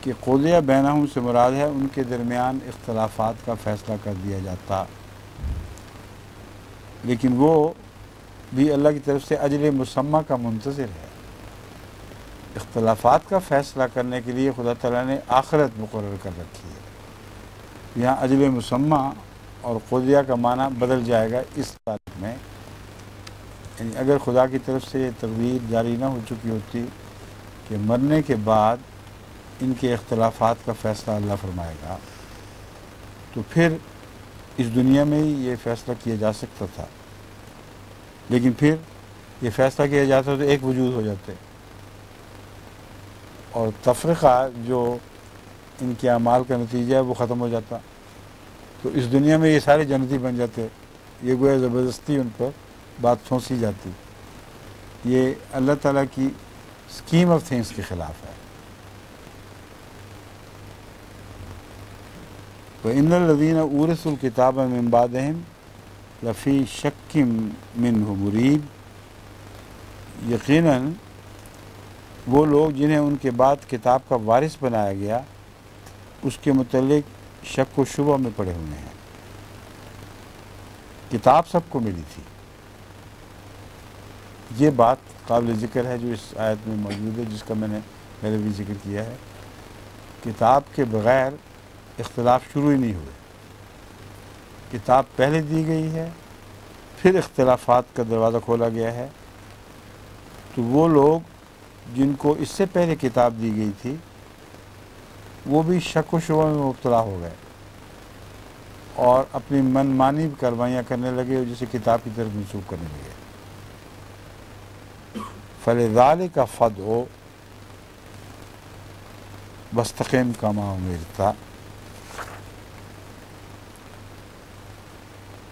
کہ قضی بینہم سے مراد ہے ان کے درمیان اختلافات کا فیصلہ کر دیا جاتا، لیکن وہ بھی اللہ کی طرف سے اجل مسمى کا منتظر ہے۔ اختلافات کا فیصلہ کرنے کے لیے خدا تعالیٰ نے آخرت مقرر کر رکھی ہے۔ یہاں اجل مسمى اور قضیہ کا معنی بدل جائے گا اس تعلق میں، یعنی اگر خدا کی طرف سے یہ تقدیر جاری نہ ہو چکی ہوتی کہ مرنے کے بعد ان کے اختلافات کا فیصلہ اللہ فرمائے گا، تو پھر اس دنیا میں ہی یہ فیصلہ کیا جا سکتا تھا، لیکن پھر یہ فیصلہ کیا جاتا تو ایک وجود ہو جاتے، اور تفرقہ جو ان کے اعمال کا نتیجہ ہے وہ ختم ہو جاتا، تو اس دنیا میں یہ سارے جنتی بن جاتے۔ یہ گویا زبردستی ان پر بات ٹھونسی جاتی۔ یہ اللہ تعالیٰ کی اسکیم آف تھنگس کے خلاف ہے۔ وَإِنَّ الَّذِينَ أُورِثُوا الْكِتَابَ مِن بَعْدِهِمْ لَفِي شَكٍّ مِّنْهُ مُرِيبٍ، یقیناً وہ لوگ جنہیں ان کے بعد کتاب کا وارث بنایا گیا اس کے متعلق شک و شبہ میں پڑے ہوئے ہیں۔ کتاب سب کو ملی تھی، یہ بات قابل ذکر ہے جو اس آیت میں موجود ہے، جس کا میں نے پہلے بھی ذکر کیا ہے۔ کتاب کے بغیر اختلاف شروع ہی نہیں ہوئے، کتاب پہلے دی گئی ہے، پھر اختلافات کا دروازہ کھولا گیا ہے، تو وہ لوگ جن کو اس سے پہلے کتاب دی گئی تھی وہ بھی شک و شبہ میں مبتلا ہو گئے اور اپنی من مانی کاروائیاں کرنے لگے اور جسے کتاب کی طرف منسوخ کرنے لگے۔ فَلِذَٰلِكَ فَادْعُ وَاسْتَقِمْ كَمَا أُمِرْتَ،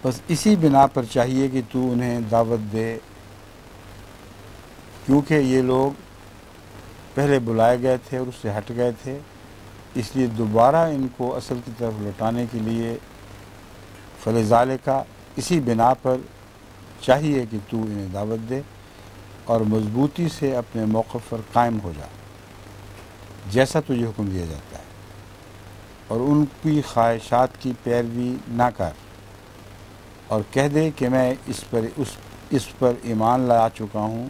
بس اسی بنا پر چاہیے کہ تو انہیں دعوت دے، کیونکہ یہ لوگ پہلے بلائے گئے تھے اور اس سے ہٹ گئے تھے، اس لیے دوبارہ ان کو اصل کی طرف لوٹانے کے لیے فلذالک، اسی بنا پر چاہیے کہ تو انہیں دعوت دے اور مضبوطی سے اپنے موقف پر قائم ہو جا جیسا تجھے حکم دیا جاتا ہے، اور ان کی خواہشات کی پیروی نہ کر، اور کہہ دے کہ میں اس پر ایمان لا چکا ہوں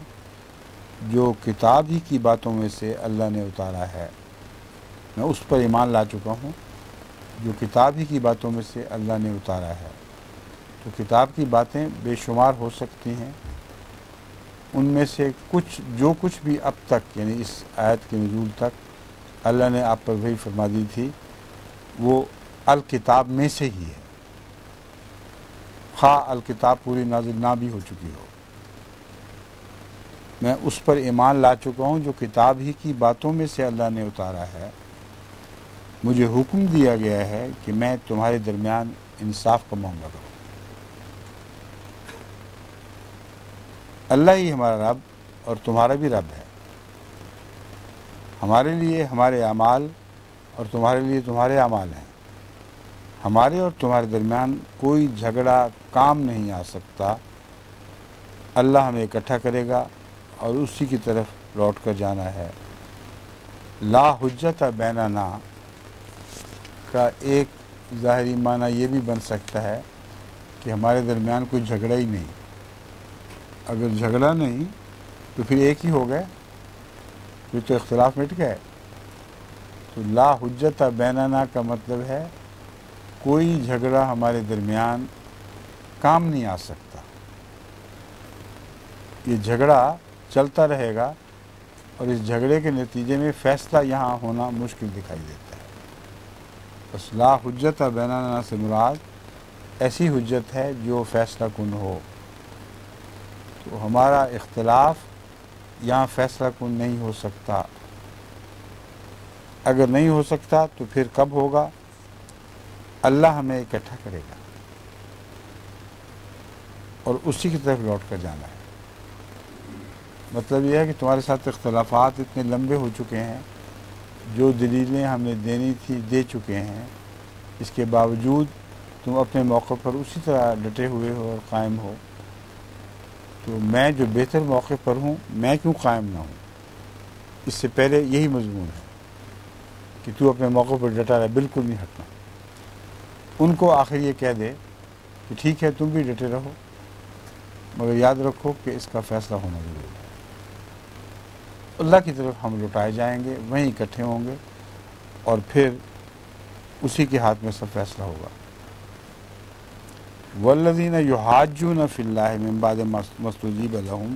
جو کتاب ہی کی باتوں میں سے اللہ نے اتارا ہے، میں اس پر ایمان لا چکا ہوں جو کتاب ہی کی باتوں میں سے اللہ نے اتارا ہے۔ تو کتاب کی باتیں بے شمار ہو سکتی ہیں، ان میں سے جو کچھ بھی اب تک یعنی اس آیت کے نزول تک اللہ نے آپ پر وحی فرما دی تھی وہ الکتاب میں سے ہی ہے، خواہ الکتاب پوری نازل نہ بھی ہو چکی ہو۔ میں اس پر ایمان لا چکا ہوں جو کتاب ہی کی باتوں میں سے اللہ نے اتارا ہے، مجھے حکم دیا گیا ہے کہ میں تمہارے درمیان انصاف کا معاملہ کروں۔ اللہ ہی ہمارا رب اور تمہارا بھی رب ہے، ہمارے لیے ہمارے اعمال اور تمہارے لیے تمہارے اعمال ہیں، ہمارے اور تمہارے درمیان کوئی جھگڑا کام نہیں آ سکتا، اللہ ہمیں اکٹھا کرے گا اور اسی کی طرف لوٹ کر جانا ہے۔ لا حجت بیننا کا ایک ظاہری معنی یہ بھی بن سکتا ہے کہ ہمارے درمیان کوئی جھگڑا ہی نہیں، اگر جھگڑا نہیں تو پھر ایک ہی ہو گئے، پھر تو اختلاف مٹ گئے۔ تو لا حجت بیننا کا مطلب ہے کوئی جھگڑا ہمارے درمیان کام نہیں آ سکتا. یہ جھگڑا چلتا رہے گا اور اس جھگڑے کے نتیجے میں فیصلہ یہاں ہونا مشکل دکھائی دیتا ہے. بس لا حجت بیننا سے مراد ایسی حجت ہے جو فیصلہ کن ہو. تو ہمارا اختلاف یہاں فیصلہ کن نہیں ہو سکتا. اگر نہیں ہو سکتا تو پھر کب ہوگا؟ اللہ ہمیں اکٹھا کرے گا اور اسی کی طرف لوٹ کر جانا ہے. مطلب یہ ہے کہ تمہارے ساتھ اختلافات اتنے لمبے ہو چکے ہیں، جو دلیلیں ہم نے دینی تھی دے چکے ہیں، اس کے باوجود تم اپنے موقع پر اسی طرح ڈٹے ہوئے ہو اور قائم ہو. تو میں جو بہتر موقع پر ہوں میں کیوں قائم نہ ہوں؟ اس سے پہلے یہی مضمون ہے کہ تو اپنے موقع پر ڈٹا رہے، بالکل نہیں ہٹنا. ان کو آخر یہ کہہ دے کہ ٹھیک ہے تم بھی ڈٹے رہو، مگر یاد رکھو کہ اس کا فیصلہ ہونا ضروری ہے. اللہ کی طرف ہم لوٹائے جائیں گے، وہیں اکٹھے ہوں گے اور پھر اسی کے ہاتھ میں سب فیصلہ ہوگا. والذین یحاجون فی اللہ من بعد ما استجیب لہم،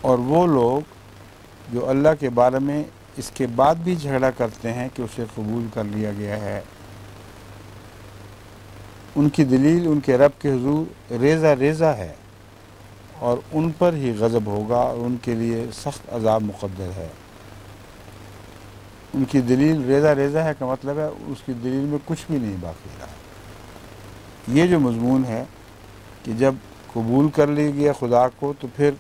اور وہ لوگ جو اللہ کے بارے میں اس کے بعد بھی جھگڑا کرتے ہیں کہ اسے قبول کر لیا گیا ہے، ان کی دلیل ان کے رب کے حضور ریزہ ریزہ ہے اور ان پر ہی غضب ہوگا اور ان کے لیے سخت عذاب مقدر ہے. ان کی دلیل ریزہ ریزہ ہے کا مطلب ہے اس کی دلیل میں کچھ بھی نہیں باقی رہا. یہ جو مضمون ہے کہ جب قبول کر لیا گیا خدا کو تو پھر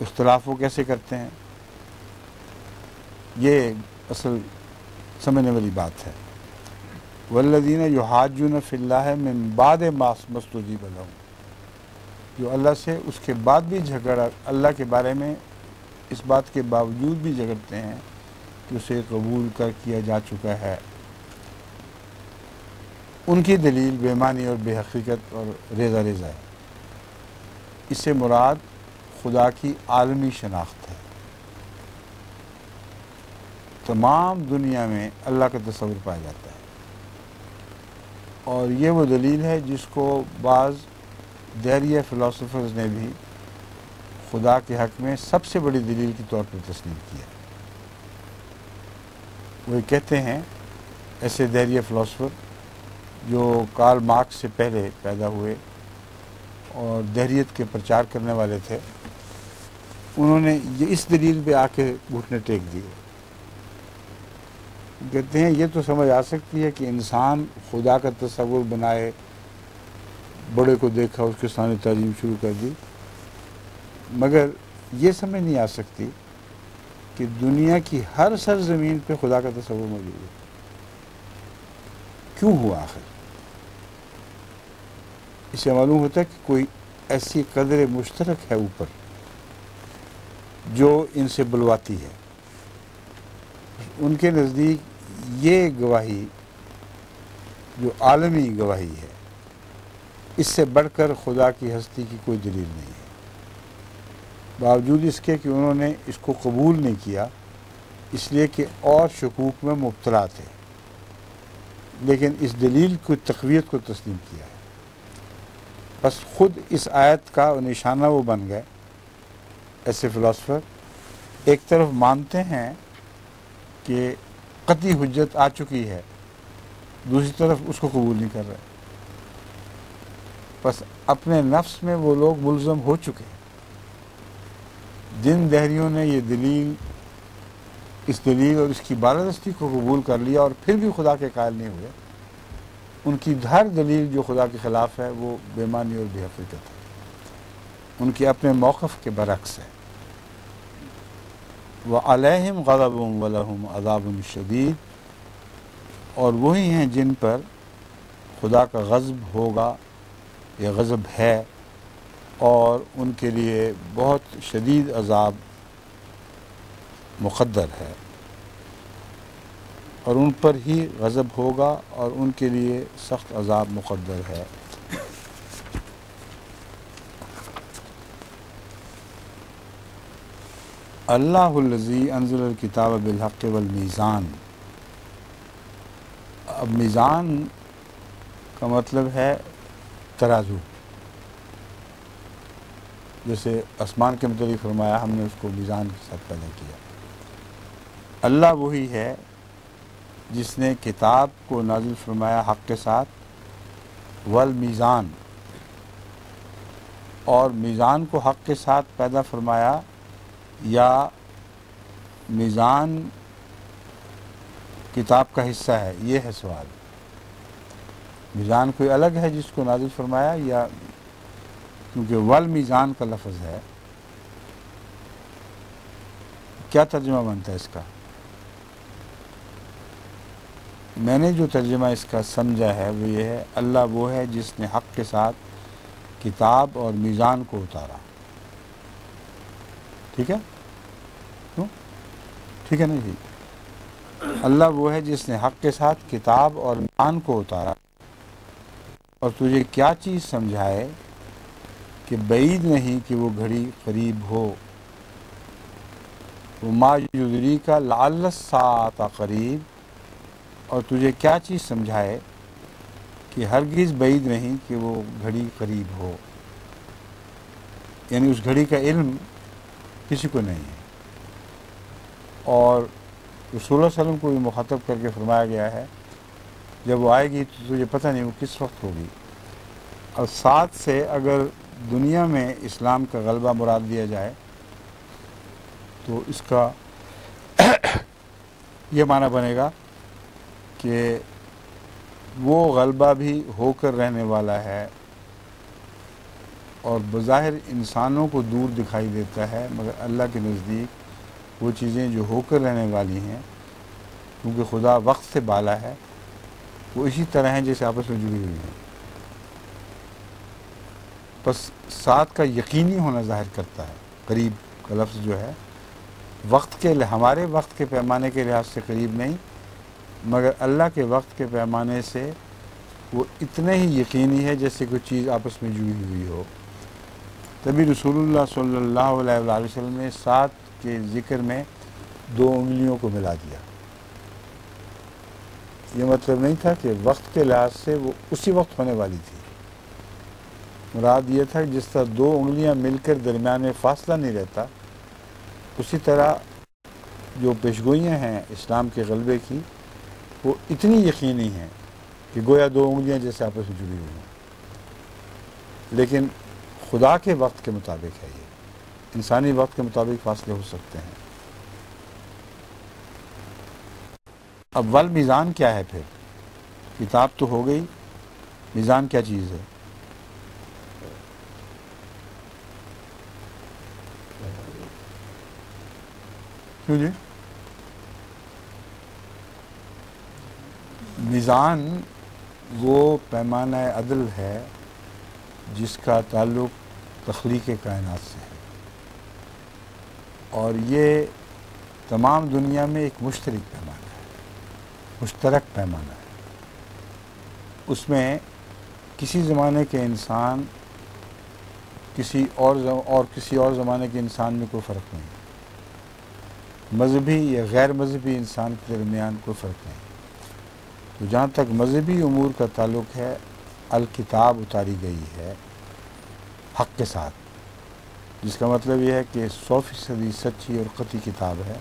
اختلاف وہ کیسے کرتے ہیں، یہ اصل سمجھنے والی بات ہے. والذین یحاجون فی اللہ من بعد ما استجیب لہم، جو اللہ سے اس کے بعد بھی جھگڑا، اللہ کے بارے میں اس بات کے باوجود بھی جھگڑتے ہیں کہ اسے قبول کیا جا چکا ہے. ان کی دلیل بے معنی اور بے حقیقت اور ریزہ ریزہ ہے. اس سے مراد خدا کی عالمی شناخت ہے. تمام دنیا میں اللہ کا تصور پایا جاتا ہے، اور یہ وہ دلیل ہے جس کو بعض دہریہ فلاسفرز نے بھی خدا کے حق میں سب سے بڑی دلیل کے طور پر تسلیم کیا. وہ کہتے ہیں، ایسے دہریہ فلاسفر جو کارل مارکس سے پہلے پیدا ہوئے اور دہریت کے پرچار کرنے والے تھے، انہوں نے یہ اس دلیل پہ آ کے گھٹنے ٹیک دیے. کہتے ہیں یہ تو سمجھ آ سکتی ہے کہ انسان خدا کا تصور بنائے، بڑے کو دیکھا اس کے سامنے تعظیم شروع کر دی، مگر یہ سمجھ نہیں آ سکتی کہ دنیا کی ہر سرزمین پہ خدا کا تصور موجود ہے. کیوں ہوا آخر؟ اس سے معلوم ہوتا ہے کہ کوئی ایسی قدر مشترک ہے اوپر جو ان سے بلواتی ہے. ان کے نزدیک یہ گواہی جو عالمی گواہی ہے، اس سے بڑھ کر خدا کی ہستی کی کوئی دلیل نہیں ہے. باوجود اس کے کہ انہوں نے اس کو قبول نہیں کیا، اس لیے کہ اور شکوک میں مبتلا تھے، لیکن اس دلیل کو تقویت کو تسلیم کیا ہے. بس خود اس آیت کا نشانہ وہ بن گئے. ایسے فلاسفر ایک طرف مانتے ہیں کہ قطعی حجت آ چکی ہے، دوسری طرف اس کو قبول نہیں کر رہے. بس اپنے نفس میں وہ لوگ ملزم ہو چکے ہیں. جن دہریوں نے یہ دلیل، اس دلیل اور اس کی بالادستی کو قبول کر لیا اور پھر بھی خدا کے قائل نہیں ہوئے، ان کی ہر دلیل جو خدا کے خلاف ہے وہ بے معنی اور بے حقیقت ہے، ان کے اپنے موقف کے برعکس ہے. وَعَلَيْهِمْ غَضَبٌ وَلَهُمْ عَذَابٌ شَدِيدٌ، اور وہی ہیں جن پر خدا کا غضب ہوگا یا غضب ہے، اور ان کے لیے بہت شدید عذاب مقدر ہے. اور ان پر ہی غضب ہوگا اور ان کے لیے سخت عذاب مقدر ہے. اللہ الذی انزل الکتاب بالحق والمیزان، اب میزان کا مطلب ہے ترازو. جیسے آسمان کے متعلق فرمایا ہم نے اس کو میزان کے ساتھ پیدا کیا. اللہ وہی ہے جس نے کتاب کو نازل فرمایا حق کے ساتھ، والمیزان، اور میزان کو حق کے ساتھ پیدا فرمایا، یا میزان کتاب کا حصہ ہے، یہ ہے سوال. میزان کوئی الگ ہے جس کو نازل فرمایا، یا کیونکہ والمیزان کا لفظ ہے. کیا ترجمہ بنتا ہے اس کا؟ میں نے جو ترجمہ اس کا سمجھا ہے وہ یہ ہے، اللہ وہ ہے جس نے حق کے ساتھ کتاب اور میزان کو اتارا. ٹھیک ہے؟ کیوں؟ ٹھیک ہے نا جی. اللہ وہ ہے جس نے حق کے ساتھ کتاب اور میزان کو اتارا، اور تجھے کیا چیز سمجھائے کہ بعید نہیں کہ وہ گھڑی قریب ہو. وما یدریک لعل الساعۃ قریب، اور تجھے کیا چیز سمجھائے کہ ہرگز بعید نہیں کہ وہ گھڑی قریب ہو. یعنی اس گھڑی کا علم کسی کو نہیں ہے. اور رسول اللہ صلی اللہ علیہ وسلم کو بھی مخاطب کر کے فرمایا گیا ہے جب وہ آئے گی تو تجھے پتہ نہیں وہ کس وقت ہوگی. اور ساتھ سے اگر دنیا میں اسلام کا غلبہ مراد دیا جائے تو اس کا یہ معنی بنے گا کہ وہ غلبہ بھی ہو کر رہنے والا ہے، اور بظاہر انسانوں کو دور دکھائی دیتا ہے، مگر اللہ کے نزدیک وہ چیزیں جو ہو کر رہنے والی ہیں، کیونکہ خدا وقت سے بالا ہے، وہ اسی طرح ہیں جیسے آپس میں جڑی ہوئی ہیں. بس ساتھ کا یقینی ہونا ظاہر کرتا ہے. قریب کا لفظ جو ہے وقت کے ہمارے وقت کے پیمانے کے لحاظ سے قریب نہیں، مگر اللہ کے وقت کے پیمانے سے وہ اتنے ہی یقینی ہے جیسے کوئی چیز آپس میں جڑی ہوئی ہو. تبھی رسول اللہ صلی اللہ علیہ وآلہ وسلم نے ساتھ کے ذکر میں 2 انگلیوں کو ملا دیا. یہ مطلب نہیں تھا کہ وقت کے لحاظ سے وہ اسی وقت ہونے والی تھی. مراد یہ تھا کہ جس طرح 2 انگلیاں مل کر درمیان میں فاصلہ نہیں رہتا، اسی طرح جو پیشگوئیاں ہیں اسلام کے غلبے کی وہ اتنی یقینی ہیں کہ گویا 2 انگلیاں جیسے آپس میں جڑی ہوئی ہیں. لیکن خدا کے وقت کے مطابق ہے، یہ انسانی وقت کے مطابق فاصلے ہو سکتے ہیں. اب والمیزان کیا ہے پھر؟ کتاب تو ہو گئی، میزان کیا چیز ہے؟ کیوں جی؟ میزان وہ پیمانہ عدل ہے جس کا تعلق تخلیق کائنات سے ہے، اور یہ تمام دنیا میں ایک مشترک پیمانہ ہے، مشترک پیمانہ ہے. اس میں کسی زمانے کے انسان کسی اور زمانے کے انسان میں کوئی فرق نہیں، مذہبی یا غیر مذہبی انسان کے درمیان کوئی فرق نہیں. تو جہاں تک مذہبی امور کا تعلق ہے، الکتاب اتاری گئی ہے حق کے ساتھ، جس کا مطلب یہ ہے کہ 100% سچی اور قطعی کتاب ہے،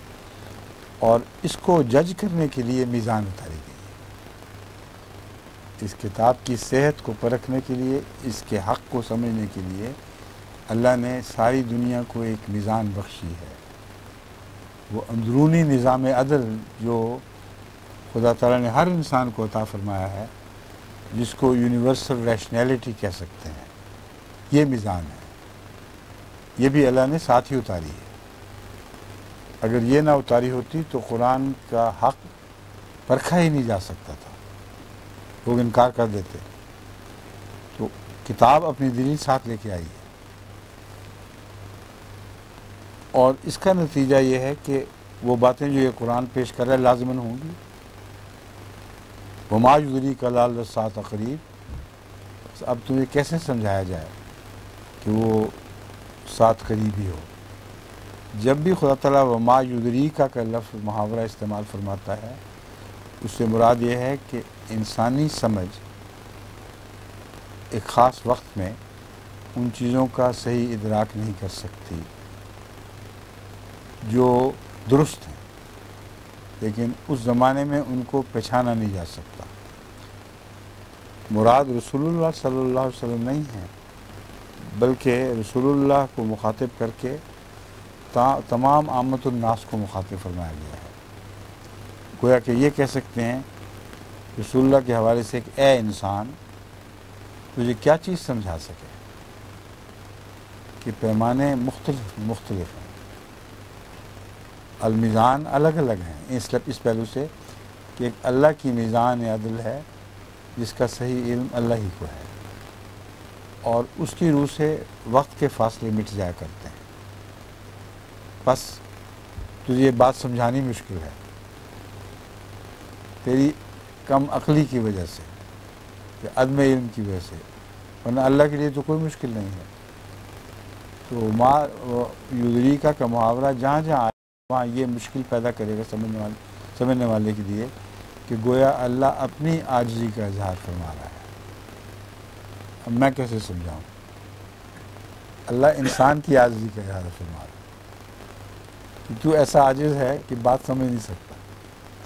اور اس کو جج کرنے کے لیے میزان اتاری گئی ہے. اس کتاب کی صحت کو پرکھنے کے لیے، اس کے حق کو سمجھنے کے لیے اللہ نے ساری دنیا کو ایک میزان بخشی ہے. وہ اندرونی نظام عدل جو خدا تعالیٰ نے ہر انسان کو عطا فرمایا ہے، جس کو یونیورسل ریشنیلٹی کہہ سکتے ہیں، یہ میزان ہے. یہ بھی اللہ نے ساتھ ہی اتاری ہے. اگر یہ نہ اتاری ہوتی تو قرآن کا حق پرکھا ہی نہیں جا سکتا تھا، لوگ انکار کر دیتے. تو کتاب اپنی دلیل ساتھ لے کے آئی ہے، اور اس کا نتیجہ یہ ہے کہ وہ باتیں جو یہ قرآن پیش کر رہا ہے لازماً ہوں گی. وما یدریک لعل الساعۃ قریب. اب تمہیں کیسے سمجھایا جائے کہ وہ ساتھ قریب ہی ہو؟ جب بھی خدا تعالیٰ وما یدریک کا لفظ محاورہ استعمال فرماتا ہے، اس سے مراد یہ ہے کہ انسانی سمجھ ایک خاص وقت میں ان چیزوں کا صحیح ادراک نہیں کر سکتی جو درست ہیں، لیکن اس زمانے میں ان کو پہچانا نہیں جا سکتا۔ مراد رسول اللہ صلی اللہ علیہ وسلم نہیں ہے، بلکہ رسول اللہ کو مخاطب کر کے تمام عامت الناس کو مخاطب فرمایا گیا ہے۔ گویا کہ یہ کہہ سکتے ہیں رسول اللہ کے حوالے سے کہ اے انسان، تجھے کیا چیز سمجھا سکے کہ پیمانے مختلف ہیں، المیزان الگ الگ ہیں، اس پہلو سے کہ ایک اللہ کی میزان عدل ہے جس کا صحیح علم اللہ ہی کو ہے، اور اس کی روح سے وقت کے فاصلے مٹ جایا کرتے ہیں۔ بس تجھے یہ بات سمجھانی مشکل ہے تیری کم عقلی کی وجہ سے یا عدم علم کی وجہ سے، ورنہ اللہ کے لیے تو کوئی مشکل نہیں ہے۔ تو ما یدریکا کا محاورہ جہاں جہاں آئے وہاں یہ مشکل پیدا کرے گا سمجھنے والے کے لیے کہ گویا اللہ اپنی عاجزی کا اظہار فرما رہا ہے۔ اب میں کیسے سمجھاؤں؟ اللہ انسان کی عاجزی کا اظہار فرما رہا ہے کہ تو ایسا عاجز ہے کہ بات سمجھ نہیں سکتا،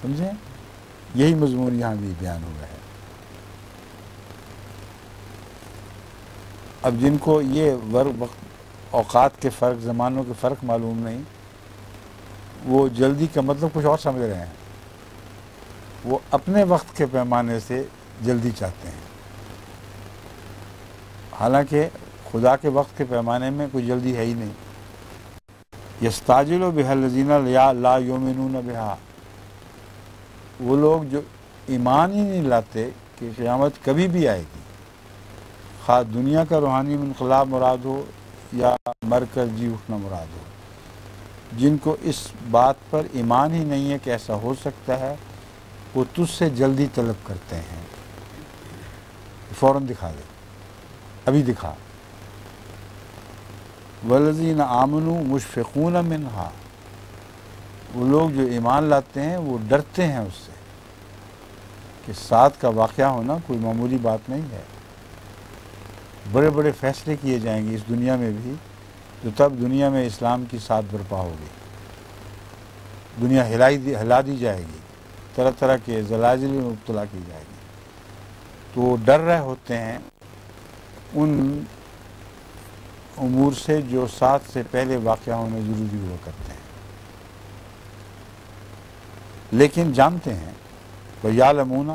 سمجھیں؟ یہی مضمون یہاں بھی بیان ہوا ہے۔ اب جن کو یہ اوقات کے فرق، زمانوں کے فرق معلوم نہیں، وہ جلدی کا مطلب کچھ اور سمجھ رہے ہیں، وہ اپنے وقت کے پیمانے سے جلدی چاہتے ہیں، حالانکہ خدا کے وقت کے پیمانے میں کوئی جلدی ہے ہی نہیں۔ یستعجل بها الذین لا یؤمنون بها، وہ لوگ جو ایمان ہی نہیں لاتے کہ قیامت کبھی بھی آئے گی، خواہ دنیا کا روحانی انقلاب مراد ہو یا مر کر جی اٹھنا مراد ہو، جن کو اس بات پر ایمان ہی نہیں ہے کہ ایسا ہو سکتا ہے، وہ تجھ سے جلدی طلب کرتے ہیں، فوراً دکھا دے، ابھی دکھا۔ والذین آمنوا مشفقون منہا، وہ لوگ جو ایمان لاتے ہیں وہ ڈرتے ہیں اس سے، کہ ساتھ کا واقعہ ہونا کوئی معمولی بات نہیں ہے، بڑے بڑے فیصلے کیے جائیں گے اس دنیا میں بھی، جو تب دنیا میں اسلام کی ساتھ برپا ہوگی، دنیا ہلا دی جائے گی، طرح طرح کے زلازل میں مبتلا کی جائے گی، تو وہ ڈر رہے ہوتے ہیں ان امور سے جو ساتھ سے پہلے واقعہ ہونے ضروری ہوا کرتے ہیں، لیکن جانتے ہیں وَيَعْلَمُونَ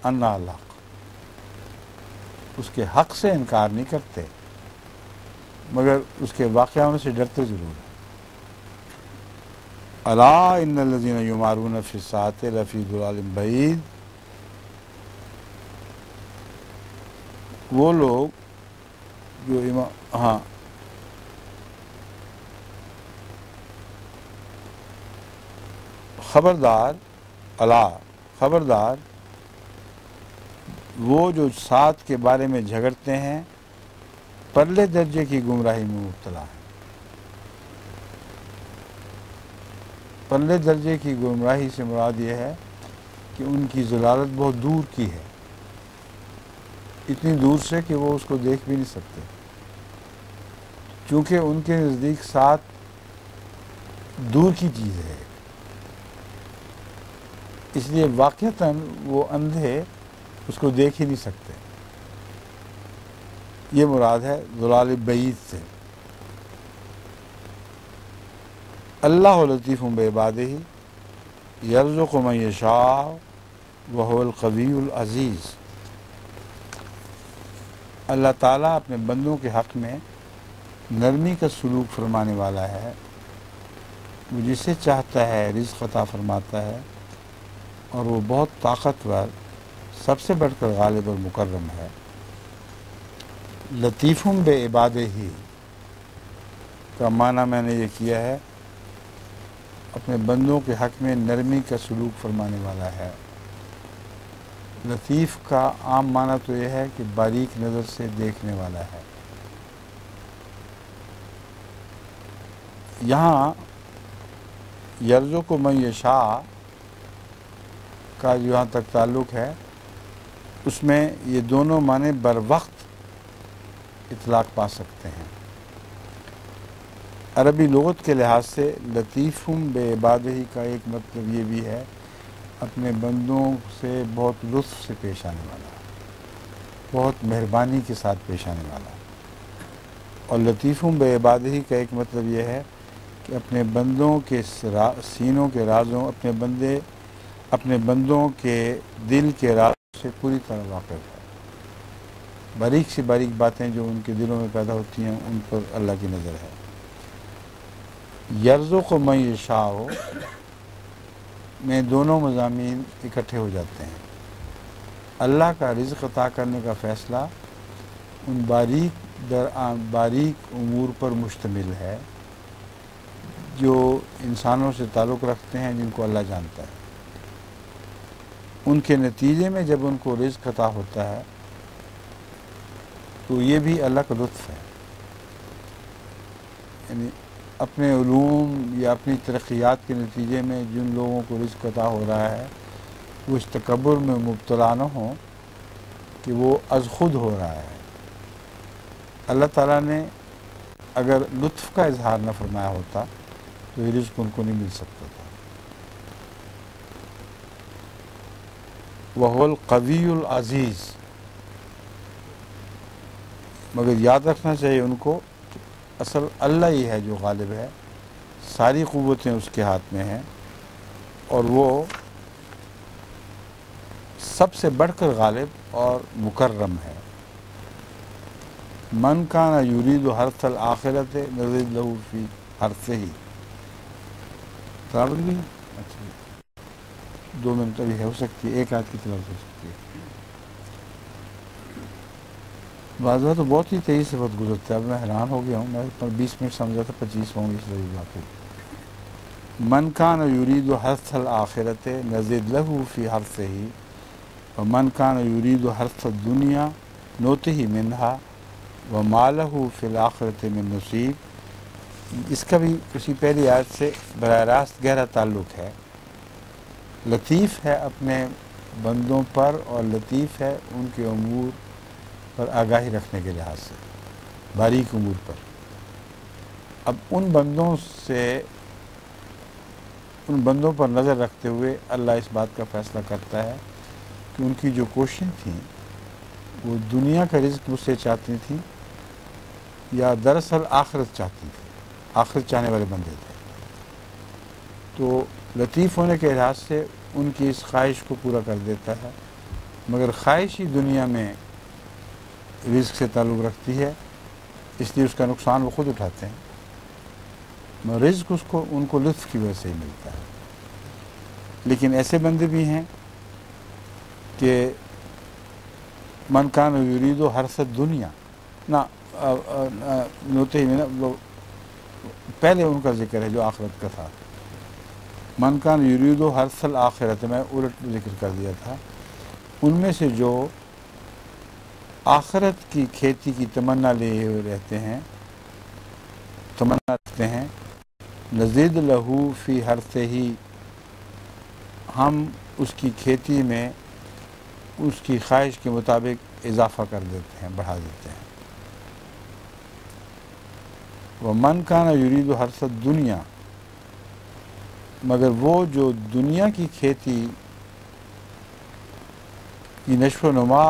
أَنَّ الْحَقَّ، اس کے حق سے انکار نہیں کرتے، مگر اس کے واقعہ ہونے سے ڈرتے ضرور ہیں۔ الا ان الذین یمارون فی الساعۃ لفی ضلال بعید، وہ لوگ جو خبردار، الا خبردار، وہ جو ساتھ کے بارے میں جھگڑتے ہیں پرلے درجے کی گمراہی میں مبتلا ہیں۔ پرلے درجے کی گمراہی سے مراد یہ ہے کہ ان کی ضلالت بہت دور کی ہے، اتنی دور سے کہ وہ اس کو دیکھ بھی نہیں سکتے، چونکہ ان کے نزدیک ساتھ دور کی چیز ہے، اس لیے واقعتاً وہ اندھے اس کو دیکھ ہی نہیں سکتے۔ یہ مراد ہے ضلال بعید سے۔ اللہ لطیف بعبادہ یرزق من یشاء وہو القوی العزیز، اللہ تعالیٰ اپنے بندوں کے حق میں نرمی کا سلوک فرمانے والا ہے، وہ جسے چاہتا ہے رزق عطا فرماتا ہے، اور وہ بہت طاقتور، سب سے بڑھ کر غالب اور مکرم ہے۔ لطیفم بعبادہ کا معنی میں نے یہ کیا ہے اپنے بندوں کے حق میں نرمی کا سلوک فرمانے والا ہے۔ لطیف کا عام معنی تو یہ ہے کہ باریک نظر سے دیکھنے والا ہے۔ یہاں یرزق من یشاء کا جہاں تک تعلق ہے اس میں یہ دونوں معنی بر وقت اطلاق پا سکتے ہیں۔ عربی لغت کے لحاظ سے لطیفم بے عبادہی کا ایک مطلب یہ بھی ہے اپنے بندوں سے بہت لطف سے پیش آنے والا، بہت مہربانی کے ساتھ پیش آنے والا، اور لطیفم بے عبادہی کا ایک مطلب یہ ہے کہ اپنے بندوں کے سینوں کے رازوں، اپنے بندوں کے دل کے رازوں سے پوری طرح واقف ہے۔ باریک سی باریک باتیں جو ان کے دلوں میں پیدا ہوتی ہیں ان پر اللہ کی نظر ہے۔ یرزق من یشاء میں دونوں مضامین اکٹھے ہو جاتے ہیں۔ اللہ کا رزق عطا کرنے کا فیصلہ ان باریک امور پر مشتمل ہے جو انسانوں سے تعلق رکھتے ہیں، جن کو اللہ جانتا ہے۔ ان کے نتیجے میں جب ان کو رزق عطا ہوتا ہے تو یہ بھی اللہ کا لطف ہے، یعنی اپنے علوم یا اپنی ترقیات کے نتیجے میں جن لوگوں کو رزق عطا ہو رہا ہے وہ اس تکبر میں مبتلا نہ ہوں کہ وہ از خود ہو رہا ہے۔ اللہ تعالیٰ نے اگر لطف کا اظہار نہ فرمایا ہوتا تو یہ رزق ان کو نہیں مل سکتا تھا۔ وَهُوَ الْقَوِيُّ الْعَزِيزُ، مگر یاد رکھنا چاہیے ان کو اصل اللہ ہی ہے جو غالب ہے، ساری قوتیں اس کے ہاتھ میں ہیں، اور وہ سب سے بڑھ کر غالب اور مکرم ہے۔ من کان یرید حرث الآخرۃ نزد لہ فی حرثہ، برابر بھی اچھا 2 منٹ ابھی ہو سکتی ہے، ایک آیت کی تلاوت ہو سکتی ہے۔ بعض تو بہت ہی تیزی سے وقت گزرتا ہے، اب میں حیران ہو گیا ہوں، میں 20 منٹ سمجھا تھا 25 ہوں گے، اس لیے بات ہے۔ من کان یرید حرث الآخرۃ نزد لہ فی حرثہ ومن کان یرید حرث الدنیا نؤتہ منہا وما لہ فی الآخرۃ من نصیب، اس کا بھی اسی پہلی آیت سے براہ راست گہرا تعلق ہے۔ لطیف ہے اپنے بندوں پر اور لطیف ہے ان کے امور پر آگاہی رکھنے کے لحاظ سے، باریک امور پر۔ اب ان بندوں پر نظر رکھتے ہوئے اللہ اس بات کا فیصلہ کرتا ہے کہ ان کی جو کوششیں تھیں وہ دنیا کا رزق مجھ سے چاہتی تھیں یا دراصل آخرت چاہتی تھی، آخرت چاہنے والے بندے تھے، تو لطیف ہونے کے لحاظ سے ان کی اس خواہش کو پورا کر دیتا ہے، مگر خواہش ہی دنیا میں رزق سے تعلق رکھتی ہے، اس لیے اس کا نقصان وہ خود اٹھاتے ہیں، مگر رزق ان کو لطف کی وجہ سے ہی ملتا ہے۔ لیکن ایسے بندے بھی ہیں کہ من کان یرید حرث الدنیا نہ نوتے ہی پہلے ان کا ذکر ہے جو آخرت کا تھا، من کان یرید حرث الآخرۃ میں الٹ ذکر کر دیا تھا، ان میں سے جو آخرت کی کھیتی کی تمنا لیے ہوئے رہتے ہیں، تمنا رکھتے ہیں، نزید لہو فی حرثہ، ہم اس کی کھیتی میں اس کی خواہش کے مطابق اضافہ کر دیتے ہیں، بڑھا دیتے ہیں۔ ومن کان یرید حرث الدنیا، مگر وہ جو دنیا کی کھیتی کی نشو و نما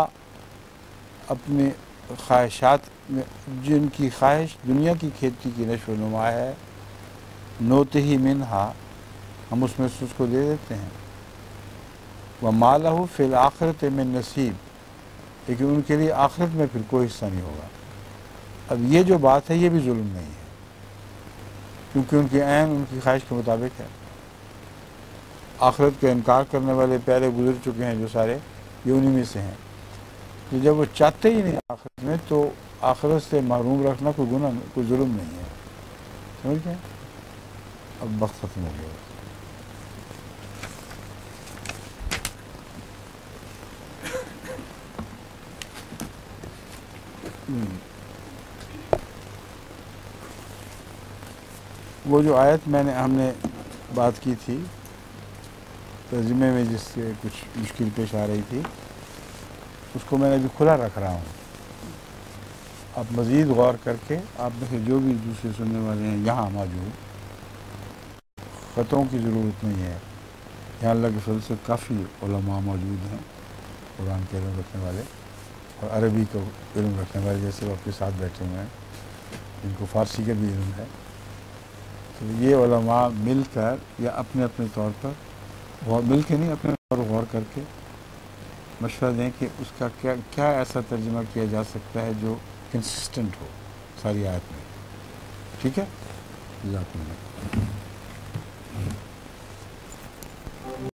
اپنے خواہشات میں، جن کی خواہش دنیا کی کھیتی کی نشو و نما ہے، نوتہ منہا، ہم اس میں سے اس کو دے دیتے ہیں، وما لہ فی الآخرۃ من نصیب، لیکن ان کے لیے آخرت میں پھر کوئی حصہ نہیں ہوگا۔ اب یہ جو بات ہے یہ بھی ظلم نہیں ہے، کیونکہ ان کی عین ان کی خواہش کے مطابق ہے۔ آخرت کا انکار کرنے والے پہلے گزر چکے ہیں جو سارے، یہ انہی میں سے ہیں، تو جب وہ چاہتے ہی نہیں آخرت میں تو آخرت سے محروم رکھنا کوئی گناہ، کوئی ظلم نہیں ہے، سمجھ گئے؟ اب وقت ختم ہو گیا۔ وہ جو آیت ہم نے بات کی تھی ترجمے میں، جس سے کچھ مشکل پیش آ رہی تھی، اس کو میں نے ابھی کھلا رکھ رہا ہوں. آپ مزید غور کر کے آپ میں سے جو بھی دوسرے سننے والے ہیں یہاں موجود، خطوں کی ضرورت نہیں ہے. یہاں اللہ کے فضل سے کافی علماء موجود ہیں قرآن کے علم رکھنے والے اور عربی کا علم رکھنے والے، جیسے وہ آپ کے ساتھ بیٹھے ہوئے ہیں جن کو فارسی کا بھی علم ہے. تو یہ علماء مل کر یا اپنے اپنے طور پر مل کے نہیں، اپنے طور غور کر کے مشورہ دیں کہ اس کا کیا ایسا ترجمہ کیا جا سکتا ہے جو کنسسٹنٹ ہو ساری آیت میں. ٹھیک ہے؟ جزاکم اللہ.